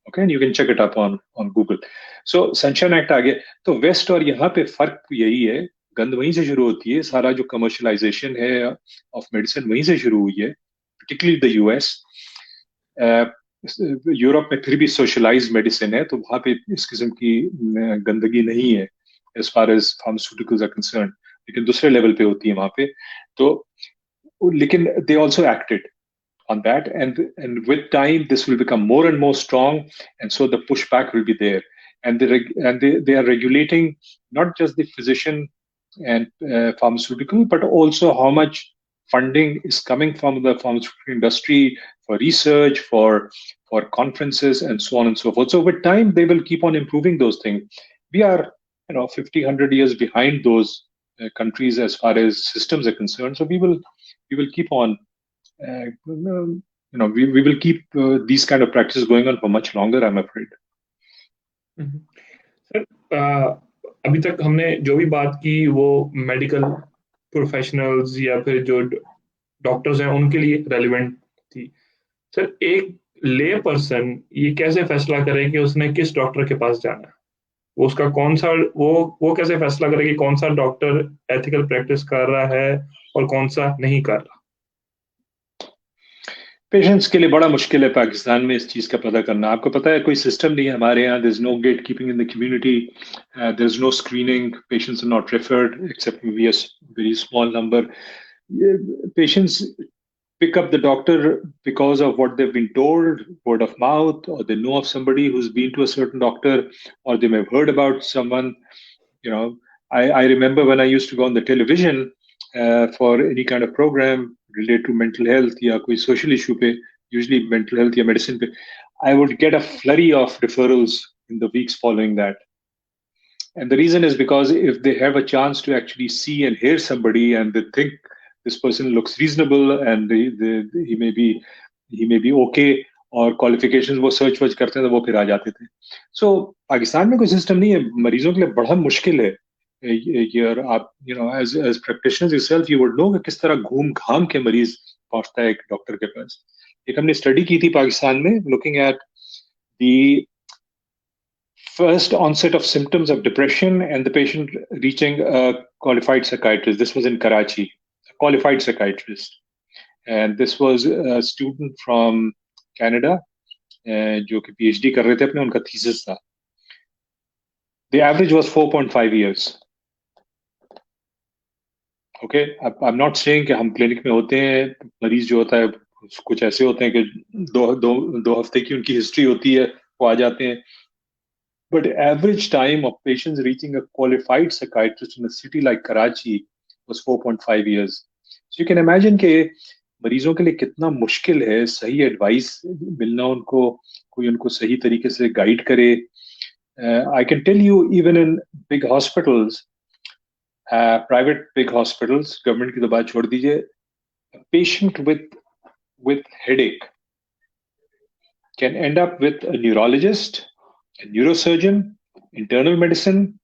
Okay, and you can check it up on Google. So Sunshine Act आ गया. तो वेस्ट और यहाँ पे फर्क यही है, गंद वहीं से शुरू होती है, सारा जो कमर्शलाइजेशन है ऑफ मेडिसिन वहीं से शुरू हुई है, particularly the US. यूरोप में फिर भी सोशलाइज्ड मेडिसिन है, तो वहाँ पे इस किस्म की गंदगी नहीं है as far as pharmaceuticals are concerned, लेकिन दूसरे लेवल पे होती है वहाँ पे. तो लेकिन they also acted on that, and with time this will become more and more strong, and so the pushback will be there, and they are regulating not just the physician and pharmaceutical, but also how much funding is coming from the pharmaceutical industry for research, for conferences, and so on and so forth. So with time they will keep on improving those things. We are 50-100 years behind those countries as far as systems are concerned, so we will keep on we will keep these kind of practices going on for much longer, I'm afraid. Sir, अभी तक हमने जो भी बात की वो medical professionals या फिर जो डॉक्टर्स हैं उनके लिए रेलेवेंट थी. सर, एक ले पर्सन ये कैसे फैसला करे कि उसने किस डॉक्टर के पास जाना है? वो उसका कौन सा वो कैसे फैसला करे कि कौन सा डॉक्टर एथिकल प्रैक्टिस कर रहा है और कौन सा नहीं कर रहा? पेशेंट्स के लिए बड़ा मुश्किल है पाकिस्तान में इस चीज का पता करना. आपको पता है कोई सिस्टम नहीं है हमारे यहाँ. There is no gatekeeping in the community, there is no screening, patients are not referred except maybe a very small number. Patients pick up the doctor because of what they've been told, word of mouth, or they know of somebody who's been to a certain doctor, or they may have heard about someone. I remember when I used to go on the television for any kind of program related to mental health या कोई social issue पे, usually mental health या medicine पे, I would get a flurry of referrals in the weeks following that. And the reason is because if they have a chance to actually see and hear somebody and they think this person looks reasonable and he may be okay, और qualifications वो search करते हैं तो वो फिर आ जाते थे. So Pakistan में कोई सिस्टम नहीं है, मरीजों के लिए बड़ा मुश्किल है. आप as practitioners yourself you would know कि किस तरह घूम घाम के मरीज पहुंचता है एक डॉक्टर के पास. एक हमने स्टडी की थी पाकिस्तान में looking at the first onset of symptoms of depression and the patient reaching a qualified psychiatrist. This was in Karachi, a qualified psychiatrist, and this was a student from Canada जो कि PhD कर रहे थे अपने, उनका thesis था. The average was 4.5 years. Okay, I'm not saying कि हम क्लिनिक में होते हैं, मरीज जो होता है कुछ ऐसे होते हैं कि दो हफ्ते की उनकी हिस्ट्री होती है, वो आ जाते हैं. But average time of patients reaching a qualified psychiatrist in a city like Karachi was 4.5 years. So you can imagine कि मरीजों के लिए कितना मुश्किल है सही एडवाइस मिलना उनको, कोई उनको सही तरीके से गाइड करे. I can tell you even in big hospitals, private big hospitals, government की तो बात छोड़ दीजिए, a patient with headache can end up with a neurologist, a neurosurgeon, internal medicine,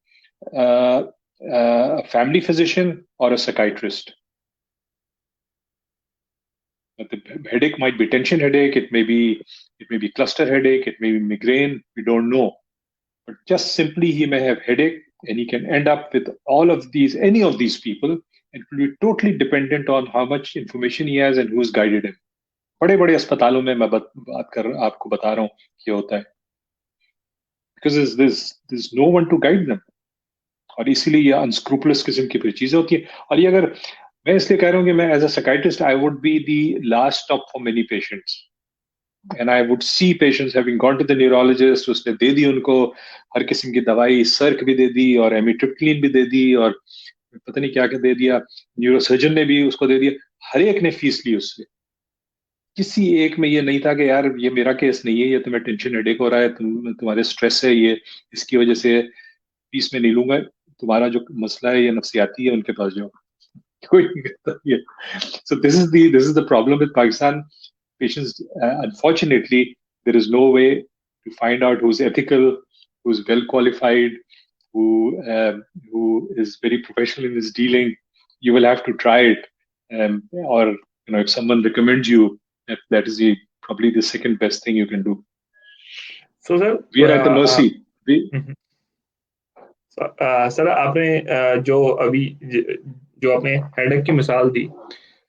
a family physician, or a psychiatrist. But the headache might be tension headache, it may be cluster headache, it may be migraine, we don't know. But just simply he may have headache and he can end up with any of these people, and it will be totally dependent on how much information he has and who's guided him. बड़े बड़े अस्पतालों में मैं आपको बता रहा हूँ ये होता है, because there's no one to guide them. और इसीलिए ये अनस्क्रूपलस किस्म की फिर चीजें होती है. और ये अगर मैं इसलिए कह रहा हूँ कि मैं as a psychiatrist I would be the last stop for many patients, and I would see patients having gone to the neurologist, उसने दे दी उनको हर किस्म की दवाई, सर्क भी दे दी और एमिट्रिप्टिलिन भी दे दी और पता नहीं क्या क्या दे दिया, न्यूरोसर्जन ने भी उसको दे दिया, हर एक ने फीस ली उससे. किसी एक में ये नहीं था कि यार ये मेरा केस नहीं है, ये तुम्हें टेंशन हेडेक हो रहा है, तुम्हारे स्ट्रेस है, ये इसकी वजह से फीस में नहीं लूंगा, तुम्हारा जो मसला है ये नफ्सियाती है, उनके पास जाओ. कोई नहीं करता ये. So this is the problem with Pakistan. Patients, unfortunately, there is no way to find out who's ethical, who's well qualified, who is very professional in his dealing. You will have to try it, or if someone recommends you, that is probably the second best thing you can do. So sir, we are at the mercy. Sir आपने जो आपने headache की मिसाल दी,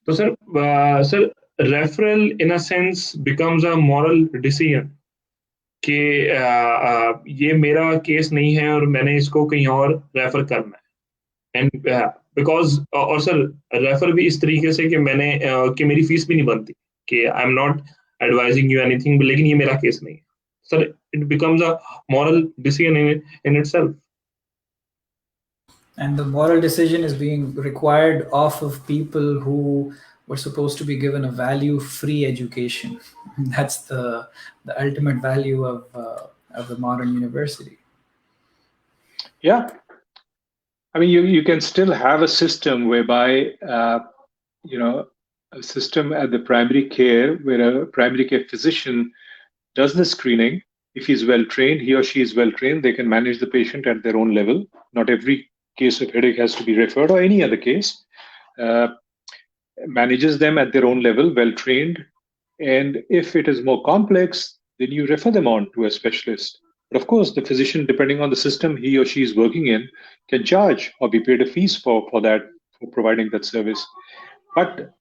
तो sir referral in a sense becomes a moral decision कि ये मेरा case नहीं है और मैंने इसको कहीं और रेफर करना है, एंड बिकॉज और सर रेफर भी इस तरीके से कि कि मेरी फीस भी नहीं बनती, कि I am not advising you anything, लेकिन ये मेरा केस नहीं है. Sir it becomes a moral decision in itself. And the moral decision is being required off of people who were supposed to be given a value-free education. That's the ultimate value of the modern university. Yeah, I mean you can still have a system whereby a system at the primary care where a primary care physician does the screening. If he's well trained, he or she is well trained, they can manage the patient at their own level. Not every case of headache has to be referred, or any other case, manages them at their own level, well trained. And if it is more complex, then you refer them on to a specialist. But of course, the physician, depending on the system he or she is working in, can charge or be paid a fees for providing that service. But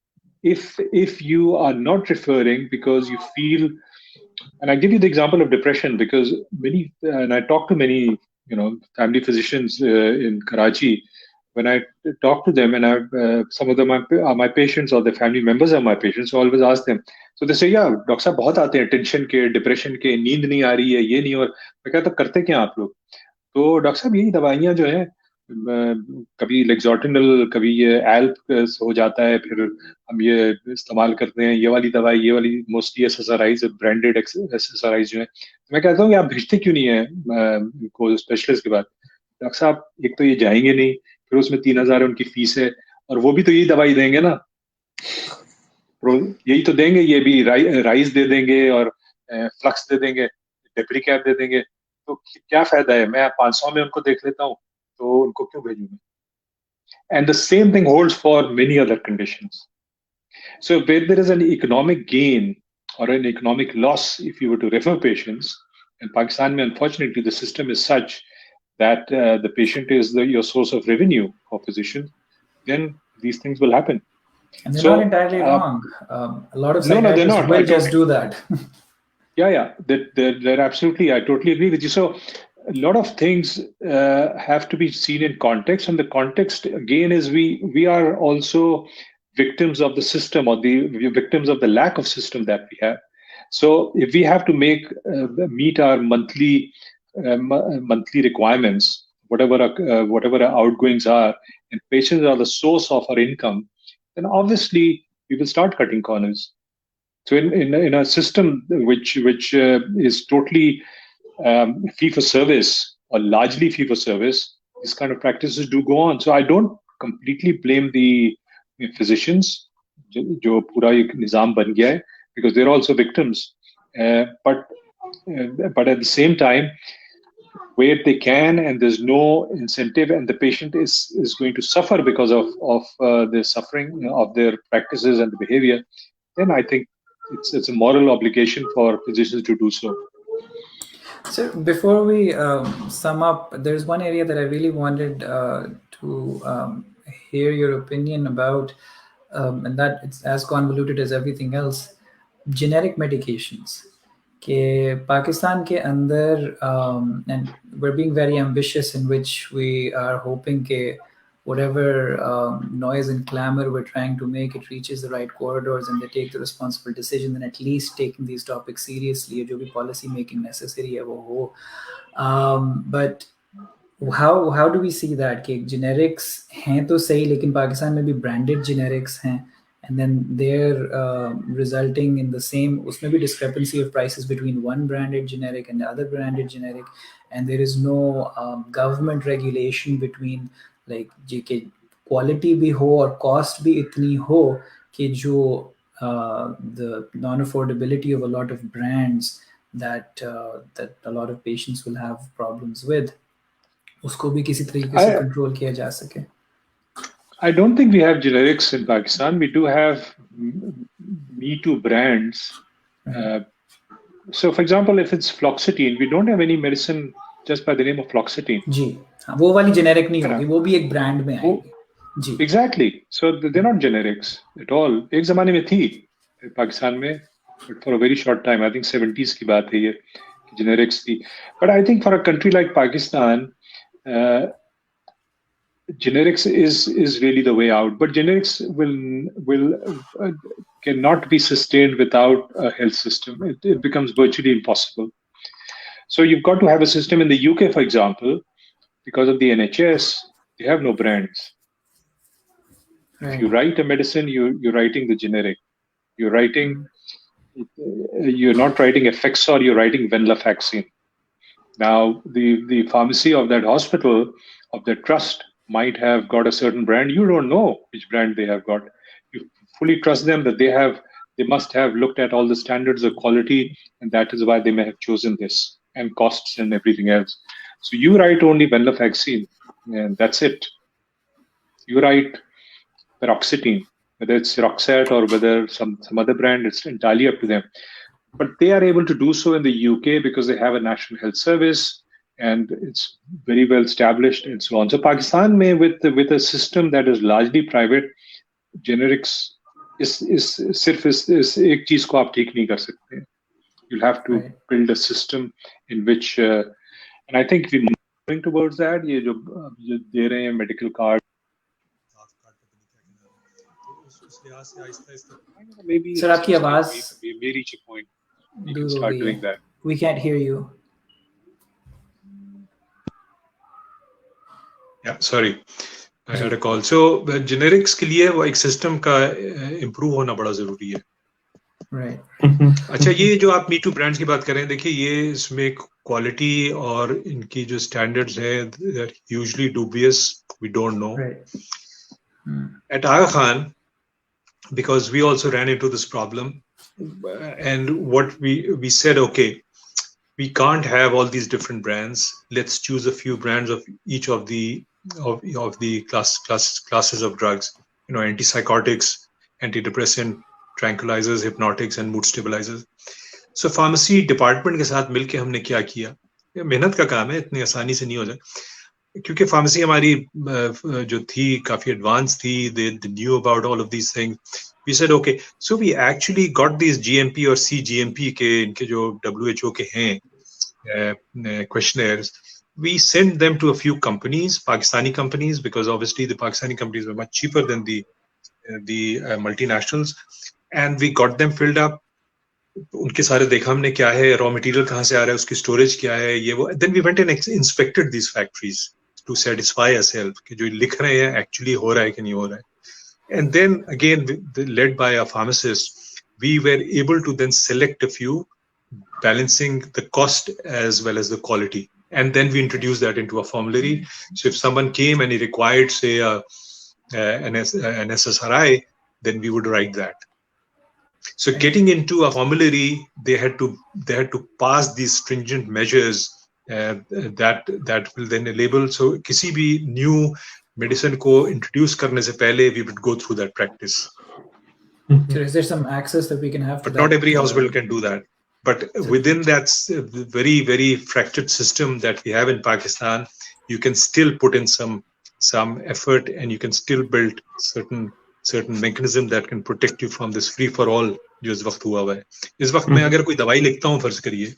if you are not referring because you feel, and I give you the example of depression, because and I talk to many family physicians in Karachi. When I talk to them, and some of them are my patients, or their family members are my patients, so I always ask them. So they say, yeah, doctor साहब बहुत आते हैं tension के, depression के, नींद नहीं आ रही है, ये नहीं. और मैं कहता करते क्या आप लोग? तो डॉक्टर साहब यही दवाइयाँ जो हैं, कभी लेक्सोटिनल, कभी ये एल्प हो जाता है, फिर हम ये इस्तेमाल करते हैं, ये वाली दवाई, ये वाली मोस्टली एसएसआरआईज, ब्रांडेड एसएसआरआईज जो है. तो मैं कहता हूँ कि आप भेजते क्यों नहीं है को स्पेशलिस्ट के बाद? डॉक्टर साहब एक तो ये जाएंगे नहीं, फिर उसमें 3,000 उनकी फीस है, और वो भी तो यही दवाई देंगे ना, यही तो देंगे, ये भी राइस दे देंगे और फ्लक्स दे देंगे, डेप्रीकैप दे देंगे, तो क्या फायदा है? मैं 500 में उनको देख लेता हूँ, तो उनको क्यों भेजूंगा? And the same thing holds for many other conditions. So where there is an economic gain or an economic loss if you were to refer patients, in Pakistan, unfortunately, the system is such that the patient is your source of revenue for physicians, then these things will happen. And they're not entirely wrong. A lot of psychiatrists will just do that. Yeah, they're absolutely. I totally agree with you. So a lot of things have to be seen in context, and the context again is we are also victims of the system, or the victims of the lack of system that we have. So if we have to meet our monthly requirements, whatever our outgoings are, and patients are the source of our income, then obviously we will start cutting corners. So in a system which is totally fee for service, or largely fee for service, these kind of practices do go on. So I don't completely blame the physicians, जो पूरा एक निजाम बन गया है, because they're also victims. But at the same time, where they can, and there's no incentive, and the patient is going to suffer because of the suffering of their practices and the behavior, then I think it's a moral obligation for physicians to do so. So before we sum up, there's one area that I really wanted to hear your opinion about, and that it's as convoluted as everything else. Generic medications. कि पाकिस्तान के अंदर and we're being very ambitious, in which we are hoping कि whatever noise and clamor we're trying to make, it reaches the right corridors and they take the responsible decision, and at least taking these topics seriously, जो भी policy making necessary है वो हो. But how do we see that कि generics हैं तो सही, लेकिन पाकिस्तान में भी branded generics हैं, and then they're resulting in the same, उसमें भी discrepancy of prices between one branded generic and the other branded generic, and there is no government regulation between like कि quality भी हो और cost भी इतनी हो कि जो the non-affordability of a lot of brands that a lot of patients will have problems with, उसको भी किसी तरीके से control किया जा सके. I don't think we have generics in Pakistan. We do have Me Too brands. So, for example, if it's fluoxetine, we don't have any medicine just by the name of fluoxetine. जी, हाँ, वो वाली generic नहीं होगी, वो भी एक brand में आएगी. जी. Exactly. So they're not generics at all. एक ज़माने में थी पाकिस्तान में, but for a very short time. I think 70s की बात है ये, generics थी. But I think for a country like Pakistan, generics is really the way out, but generics will cannot be sustained without a health system. It becomes virtually impossible. So you've got to have a system. In the UK, for example, because of the NHS, they have no brands. Right. If you write a medicine, you're writing the generic. You're not writing Effexor, you're writing venlafaxine. Now, the pharmacy of that hospital, of that trust, might have got a certain brand. You don't know which brand they have got. You fully trust them that they must have looked at all the standards of quality, and that is why they may have chosen this, and costs and everything else. So you write only venlafaxine, and that's it. You write paroxetine, whether it's Roxette or whether some other brand, it's entirely up to them. But they are able to do so in the UK because they have a national health service, and it's very well established and so on. So Pakistan में with a system that is largely private, generics is सिर्फ इस एक चीज को आप ठीक नहीं कर सकते. You'll have to build a system in which, and I think we're moving towards that. ये जो दे रहे हैं medical card, maybe. Sir, आपकी आवाज we may reach a point. You can start doing that. We can't hear you. Yeah, sorry, I had a call. So generics के लिए वो एक system का improve होना बड़ा जरूरी है. Right. अच्छा, ये जो आप Me Too brands की बात कर रहे हैं, देखिए ये इसमें quality और इनकी जो standards हैं, they're usually dubious. We don't know. Right. At Aga Khan, because we also ran into this problem, and what we said, okay, we can't have all these different brands. Let's choose a few brands of each of the classes of drugs. You know, antipsychotics, antidepressant, tranquilizers, hypnotics, and mood stabilizers. So pharmacy department के साथ मिलके हमने क्या किया? ये मेहनत का काम है, इतनी आसानी से नहीं हो जाए. क्योंकि pharmacy हमारी जो थी काफी advanced थी, they knew about all of these things. We said, okay, so we actually got these GMP or CGMP के इनके जो WHO के हैं questionnaires. We sent them to a few companies, Pakistani companies, because obviously the Pakistani companies were much cheaper than the the multinationals, and we got them filled up. उनके सारे देखा हमने क्या है, रॉ मटेरियल कहाँ से आ रहा है, उसकी स्टोरेज क्या है, ये वो. Then we went and inspected these factories to satisfy ourselves कि जो लिख रहे हैं actually हो रहा है कि नहीं हो रहा है. And then again, led by a pharmacist, we were able to then select a few, balancing the cost as well as the quality. And then we introduced that into a formulary. So if someone came and he required, say, an SSRI, then we would write that. So getting into a formulary, they had to pass these stringent measures that will then enable. So किसी भी new medicine को introduce करने से पहले, we would go through that practice. So is there some access that we can have to But that? not every hospital can do that. But within that very, very fractured system that we have in Pakistan, you can still put in some effort, and you can still build certain mechanism that can protect you from this free for all जो इस वक्त हुआ हुआ है. इस वक्त मैं अगर कोई दवाई लिखता हूँ, फर्ज करिए,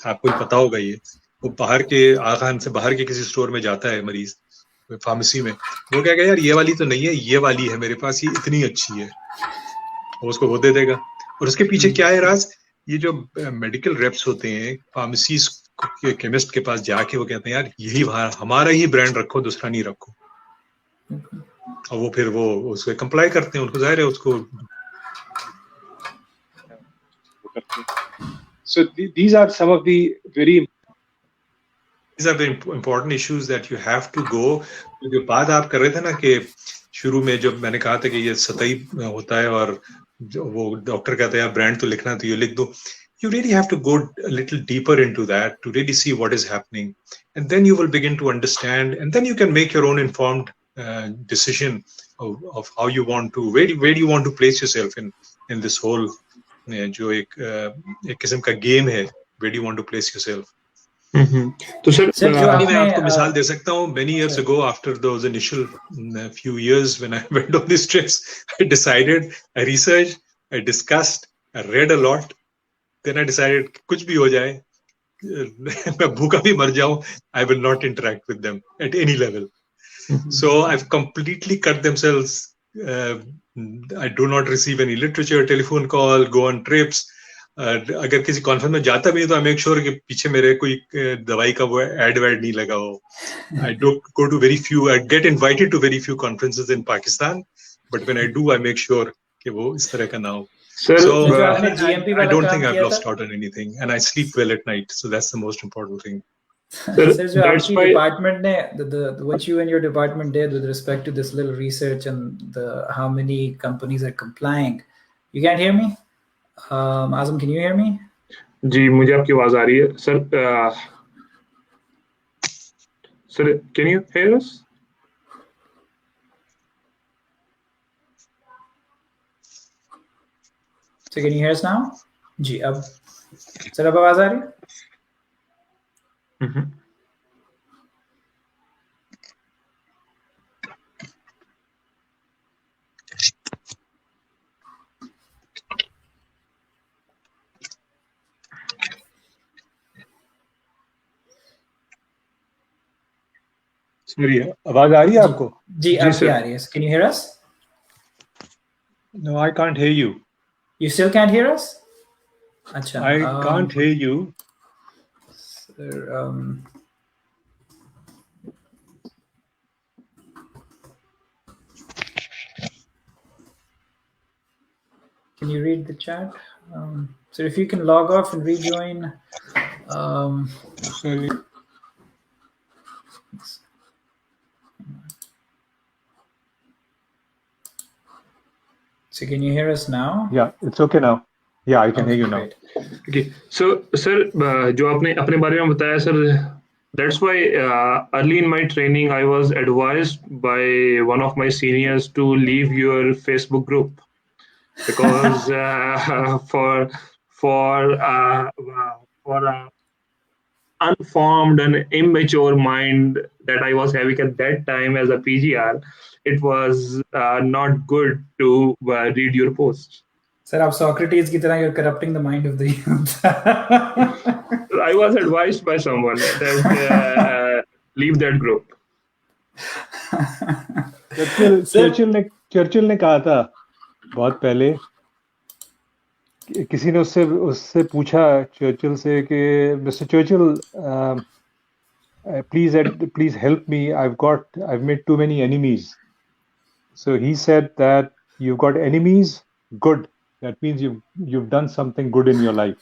आपको पता होगा ये, वो बाहर के आखान से बाहर के किसी स्टोर में जाता है मरीज, फार्मेसी में, वो क्या कहेगा, यार ये वाली तो नहीं है, ये वाली है मेरे पास, ये इतनी अच्छी है, वो उसको वो दे देगा. और उसके पीछे क्या है राज? ये जो मेडिकल रेप्स होते हैं, फार्मेसीज के केमिस्ट के पास जाके वो कहते हैं, यार यही हमारा ही ब्रांड रखो, दूसरा नहीं रखो. और वो फिर वो उसको कंप्लाई करते हैं, उनको जाहिर है उसको. So these are some of the very important issues that you have to go. जो बात आप कर रहे थे ना कि शुरू में जब मैंने कहा था कि ये सतही होता है और वो डॉक्टर कहता है यार ब्रांड तो लिखना, तो ये लिख दो. You really have to go a little deeper into that to really see what is happening, and then you will begin to understand, and then you can make your own informed decision of how you want to, where do you want to place yourself in this whole जो एक किस्म का game है, where do you want to place yourself. तो sir मैं आपको मिसाल दे सकता हूँ. Many years ago, after those initial few years when I went on these trips, I decided, I researched, I discussed, I read a lot. Then I decided कुछ भी हो जाए, मैं भूखा भी मर जाऊं, I will not interact with them at any level. So I've completely cut themselves. I do not receive any literature, telephone call, go on trips. अगर किसी कॉन्फ्रेंस में जाता भी नहीं तो I make sure कि पीछे मेरे कोई दवाई का वो एड नहीं लगा हो. I don't go to very few. I get invited to very few conferences in Pakistan, but when I do, I make sure कि वो इस तरह का ना हो. Sir, So I don't think I've lost out on anything, and I sleep well at night, so that's the most important thing. Sir, जो आपकी department ने what you and your department did with respect to this little research and how many companies are complying. You can't hear me? Azam, can you hear me? जी मुझे आपकी आवाज आ रही है sir. Sir, can you hear us? So can you hear us now? जी अब sir अब आवाज आ रही है? सॉरी, आवाज आ रही है आपको? जी आपकी आ रही है. Can you hear us? No, I can't hear you. You still can't hear us? अच्छा. I can't hear you. Sir, can you read the chat? So if you can log off and rejoin. Sorry. So can you hear us now? Yeah, it's okay now. Yeah, I can hear you now. Okay. So, sir, जो आपने अपने बारे में बताया, sir, that's why early in my training I was advised by one of my seniors to leave your Facebook group because for unformed and immature mind that I was having at that time as a PGR, it was not good to read your posts. Sir, आप Socrates की तरह you're corrupting the mind of the youth. I was advised by someone that leave that group. Churchill ने कहा था बहुत पहले, किसी ने उससे पूछा चर्चिल से कि mister Churchill, please help me, I've made too many enemies. So he said that you've got enemies, good, that means you've done something good in your life.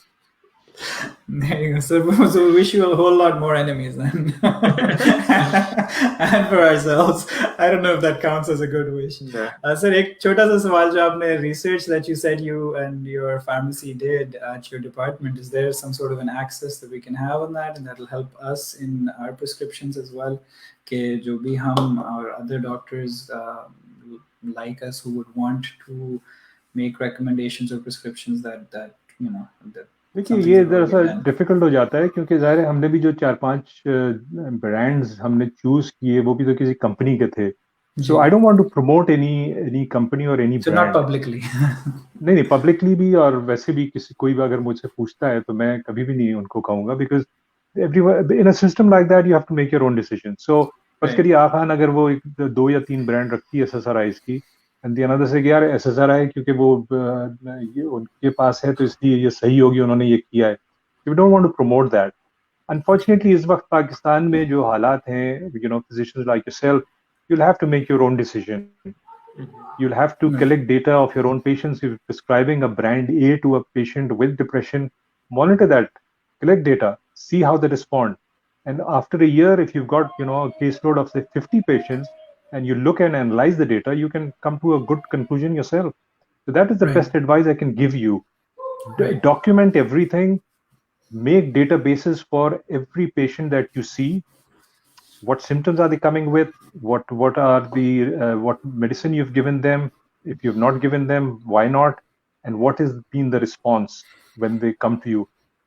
There you go. So we wish you a whole lot more enemies then. And for ourselves. I don't know if that counts as a good wish. Sir, एक छोटा सा सवाल जो आपने research that you said you and your pharmacy did at your department, is there some sort of an access that we can have on that and that will help us in our prescriptions as well? कि जो भी हम or other doctors like us who would want to make recommendations or prescriptions that you know that देखिए ये दरअसल difficult हो जाता है क्योंकि जाहिर है हमने भी जो 4-5 ब्रांड्स हमने चूज किए वो भी तो किसी कंपनी के थे, so I don't want to promote any company और एनी ब्रांड, नॉट पब्लिकली नहीं पब्लिकली भी, और वैसे भी कोई भी अगर मुझसे पूछता है तो मैं कभी भी नहीं उनको कहूंगा, because everyone in a system like that you have to make your own decision. So first करिए आखान अगर वो 2 या 3 ब्रांड रखती है SSRIs की, एंड अनदर से यार SSRI क्योंकि वो ये उनके पास है तो इसलिए ये सही होगी, उन्होंने ये किया है. We don't want to promote that. Unfortunately इस वक्त पाकिस्तान में जो हालात हैं, you know, physicians like yourself, you'll have to make your own decision. You'll have to collect data of your own patients. If you're prescribing a brand A to a patient with depression, monitor that, collect data, see how they respond. And after a year, if you've got, you know, a caseload of say 50 patients and you look and analyze the data, you can come to a good conclusion yourself. So that is the best advice I can give you. Document everything, make databases for every patient that you see. What symptoms are they coming with? What are the what medicine you've given them? If you've not given them, why not? And what has been the response when they come to you?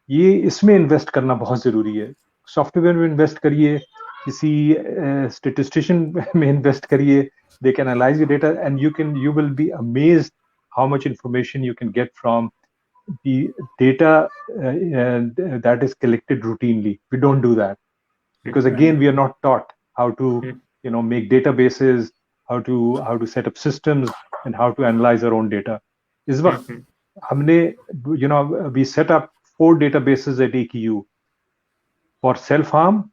ये इसमें invest करना बहुत जरूरी है. Software में invest करिए, किसी statistician में इन्वेस्ट करिए. They can analyze your data and you will be amazed how much information you can get from the data that is collected routinely. We don't do that. Because again, we are not taught how to, you know, make databases, how to set up systems, and how to analyze our own data. Is वक्त हमने, you know, we set up 4 databases at AQU for self-harm.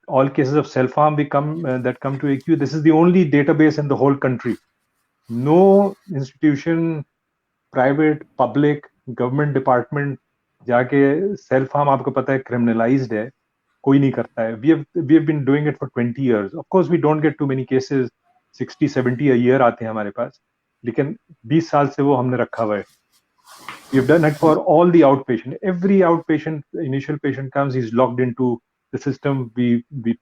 All cases of self-harm that come to AQU. This is the only database in the whole country. No institution, private, public, government department जाके self-harm आपको पता है criminalized है, कोई नहीं करता है. We have been doing it for 20 years. Of course, we don't get too many cases. 60-70 a year आते हैं हमारे पास, लेकिन 20 साल से वो हमने रखा हुआ है. We have done it for all the outpatient. Every outpatient, initial patient comes, he's logged into the system. We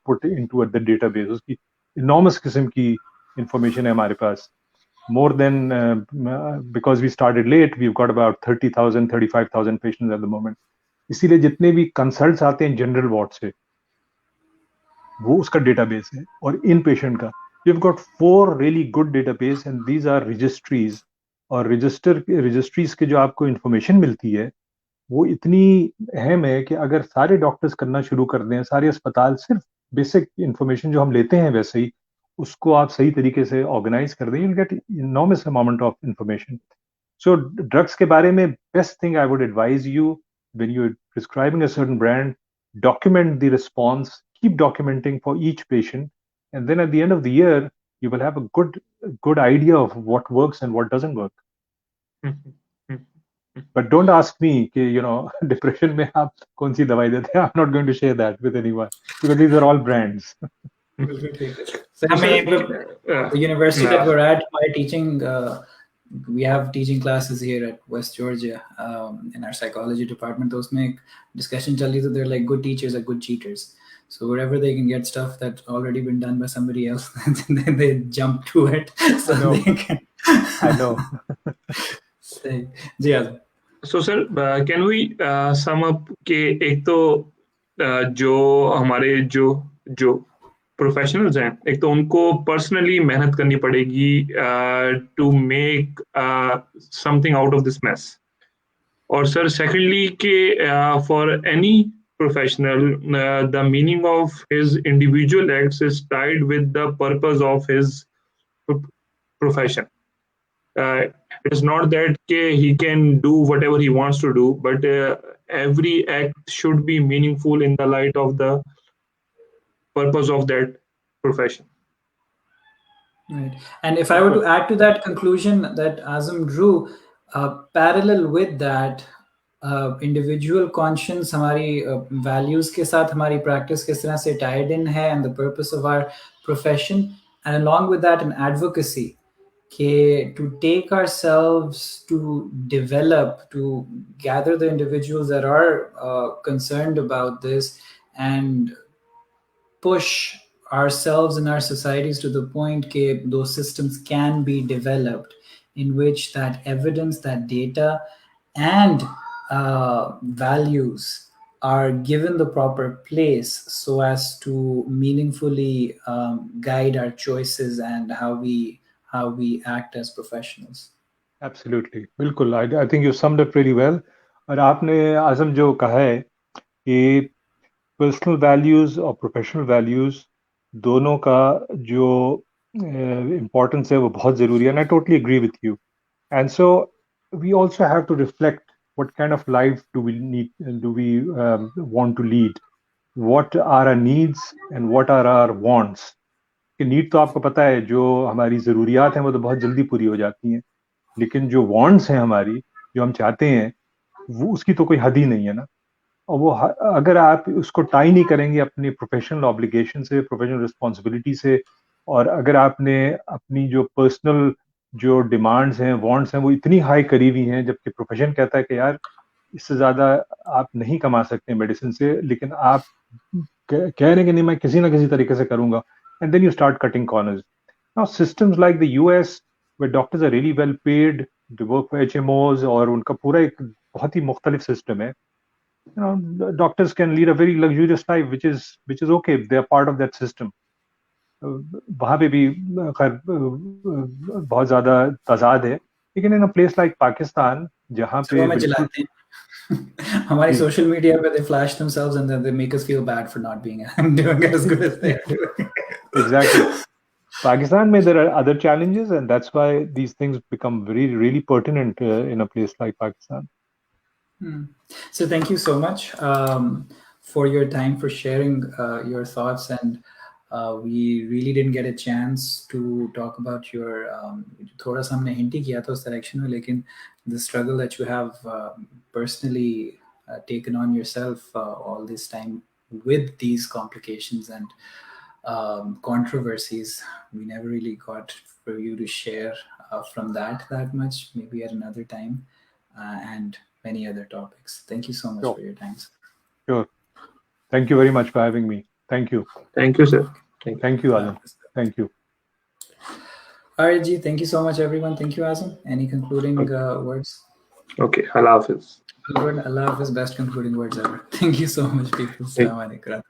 put into the database. उसकी enormous किस्म की information है हमारे पास. More than because we started late, we've got about 30,000, 35,000 patients at the moment. इसीलिए जितने भी consults आते हैं जनरल वार्ड से, वो उसका डेटाबेस है. और इन पेशेंट का we have got 4 really good database and these are registries. और रजिस्ट्रीज के जो आपको इंफॉर्मेशन मिलती है वो इतनी अहम है कि अगर सारे डॉक्टर्स करना शुरू कर दें, सारे अस्पताल सिर्फ बेसिक इंफॉर्मेशन जो हम लेते हैं वैसे ही उसको आप सही तरीके से ऑर्गेनाइज कर दें, you get enormous amount of information. So drugs के बारे में best thing I would advise you, when you're prescribing a certain brand, document the response, keep documenting for each patient, and then at the end of the year you will have a good idea of what works and what doesn't work. But don't ask me कि, you know, depression में आप कौन सी दवाई देते हैं. I'm not going to share that with anyone because these are all brands. So, I mean, the university that we're at, my teaching, we have teaching classes here at West Georgia in our psychology department. Those make discussion chal rahi, so they're like good teachers are good cheaters. So wherever they can get stuff that's already been done by somebody else, then they jump to it. So they can. I know. So sir, can we sum up के एक तो जो हमारे जो professionals हैं, एक तो उनको पर्सनली मेहनत करनी पड़ेगी to make something out of this mess. और सर सेकेंडली के for any professional the meaning of his individual acts is tied with the purpose of his profession. It is not that he can do whatever he wants to do, but every act should be meaningful in the light of the purpose of that profession. Right. And if I were to add to that conclusion that Azam drew, parallel with that, individual conscience हमारी values के साथ हमारी practice किस तरह से tied in है, and the purpose of our profession, and along with that an advocacy to take ourselves to develop, to gather the individuals that are concerned about this and push ourselves and our societies to the point that those systems can be developed in which that evidence, that data, and values are given the proper place so as to meaningfully guide our choices and how we act as professionals. Absolutely, बिल्कुल. I think you summed up really well. और आपने आज़म जो कहा है कि personal values और professional values दोनों का जो इम्पोर्टेंस है वो बहुत ज़रूरी है. And I totally agree with you. And so we also have to reflect what kind of life do we want to lead? What are our needs and what are our wants? कि need तो आपको पता है जो हमारी ज़रूरियात हैं वो तो बहुत जल्दी पूरी हो जाती हैं, लेकिन जो वांट्स हैं हमारी, जो हम चाहते हैं, वो उसकी तो कोई हद ही नहीं है ना. और वो अगर आप उसको टाई नहीं करेंगे अपनी प्रोफेशनल ऑब्लिगेशन से, प्रोफेशनल रिस्पॉन्सिबिलिटी से, और अगर आपने अपनी जो पर्सनल जो डिमांड्स हैं, वांट्स हैं, वो इतनी हाई करी हुई हैं, जबकि प्रोफेशन कहता है कि यार इससे ज़्यादा आप नहीं कमा सकते मेडिसिन से, लेकिन आप कह रहे हैं कि नहीं मैं किसी ना किसी तरीके से करूँगा, and then you start cutting corners. Now systems like the US where doctors are really well paid, they work for HMOs और उनका पूरा एक बहुत ही मुख्तलिफ सिस्टम है. You know, doctors can lead a very luxurious life, which is okay. They are part of that system. वहाँ पे भी खैर बहुत ज़्यादा तजाद है, लेकिन in a place like Pakistan जहाँ पे हमारी सोशल मीडिया पे they flash themselves and then they make us feel bad for not being doing as good as they are doing. Exactly. Pakistan में there are other challenges, and that's why these things become really pertinent in a place like Pakistan. So thank you so much for your time, for sharing your thoughts, and we really didn't get a chance to talk about your थोड़ा सा हमने hint ही किया था उस direction में, लेकिन the struggle that you have personally taken on yourself all this time with these complications and controversies, we never really got for you to share from that much, maybe at another time, and many other topics. Thank you so much for your time. Sure. Thank you very much for having me. Thank you. Thank you, sir. Thank you, Azam. Thank you. All right, Ji. Thank you so much, everyone. Thank you, Azam. Any concluding words? Okay. Allah Hafiz. Allah Hafiz. Best concluding words ever. Thank you so much, people. Assalamu alaikum.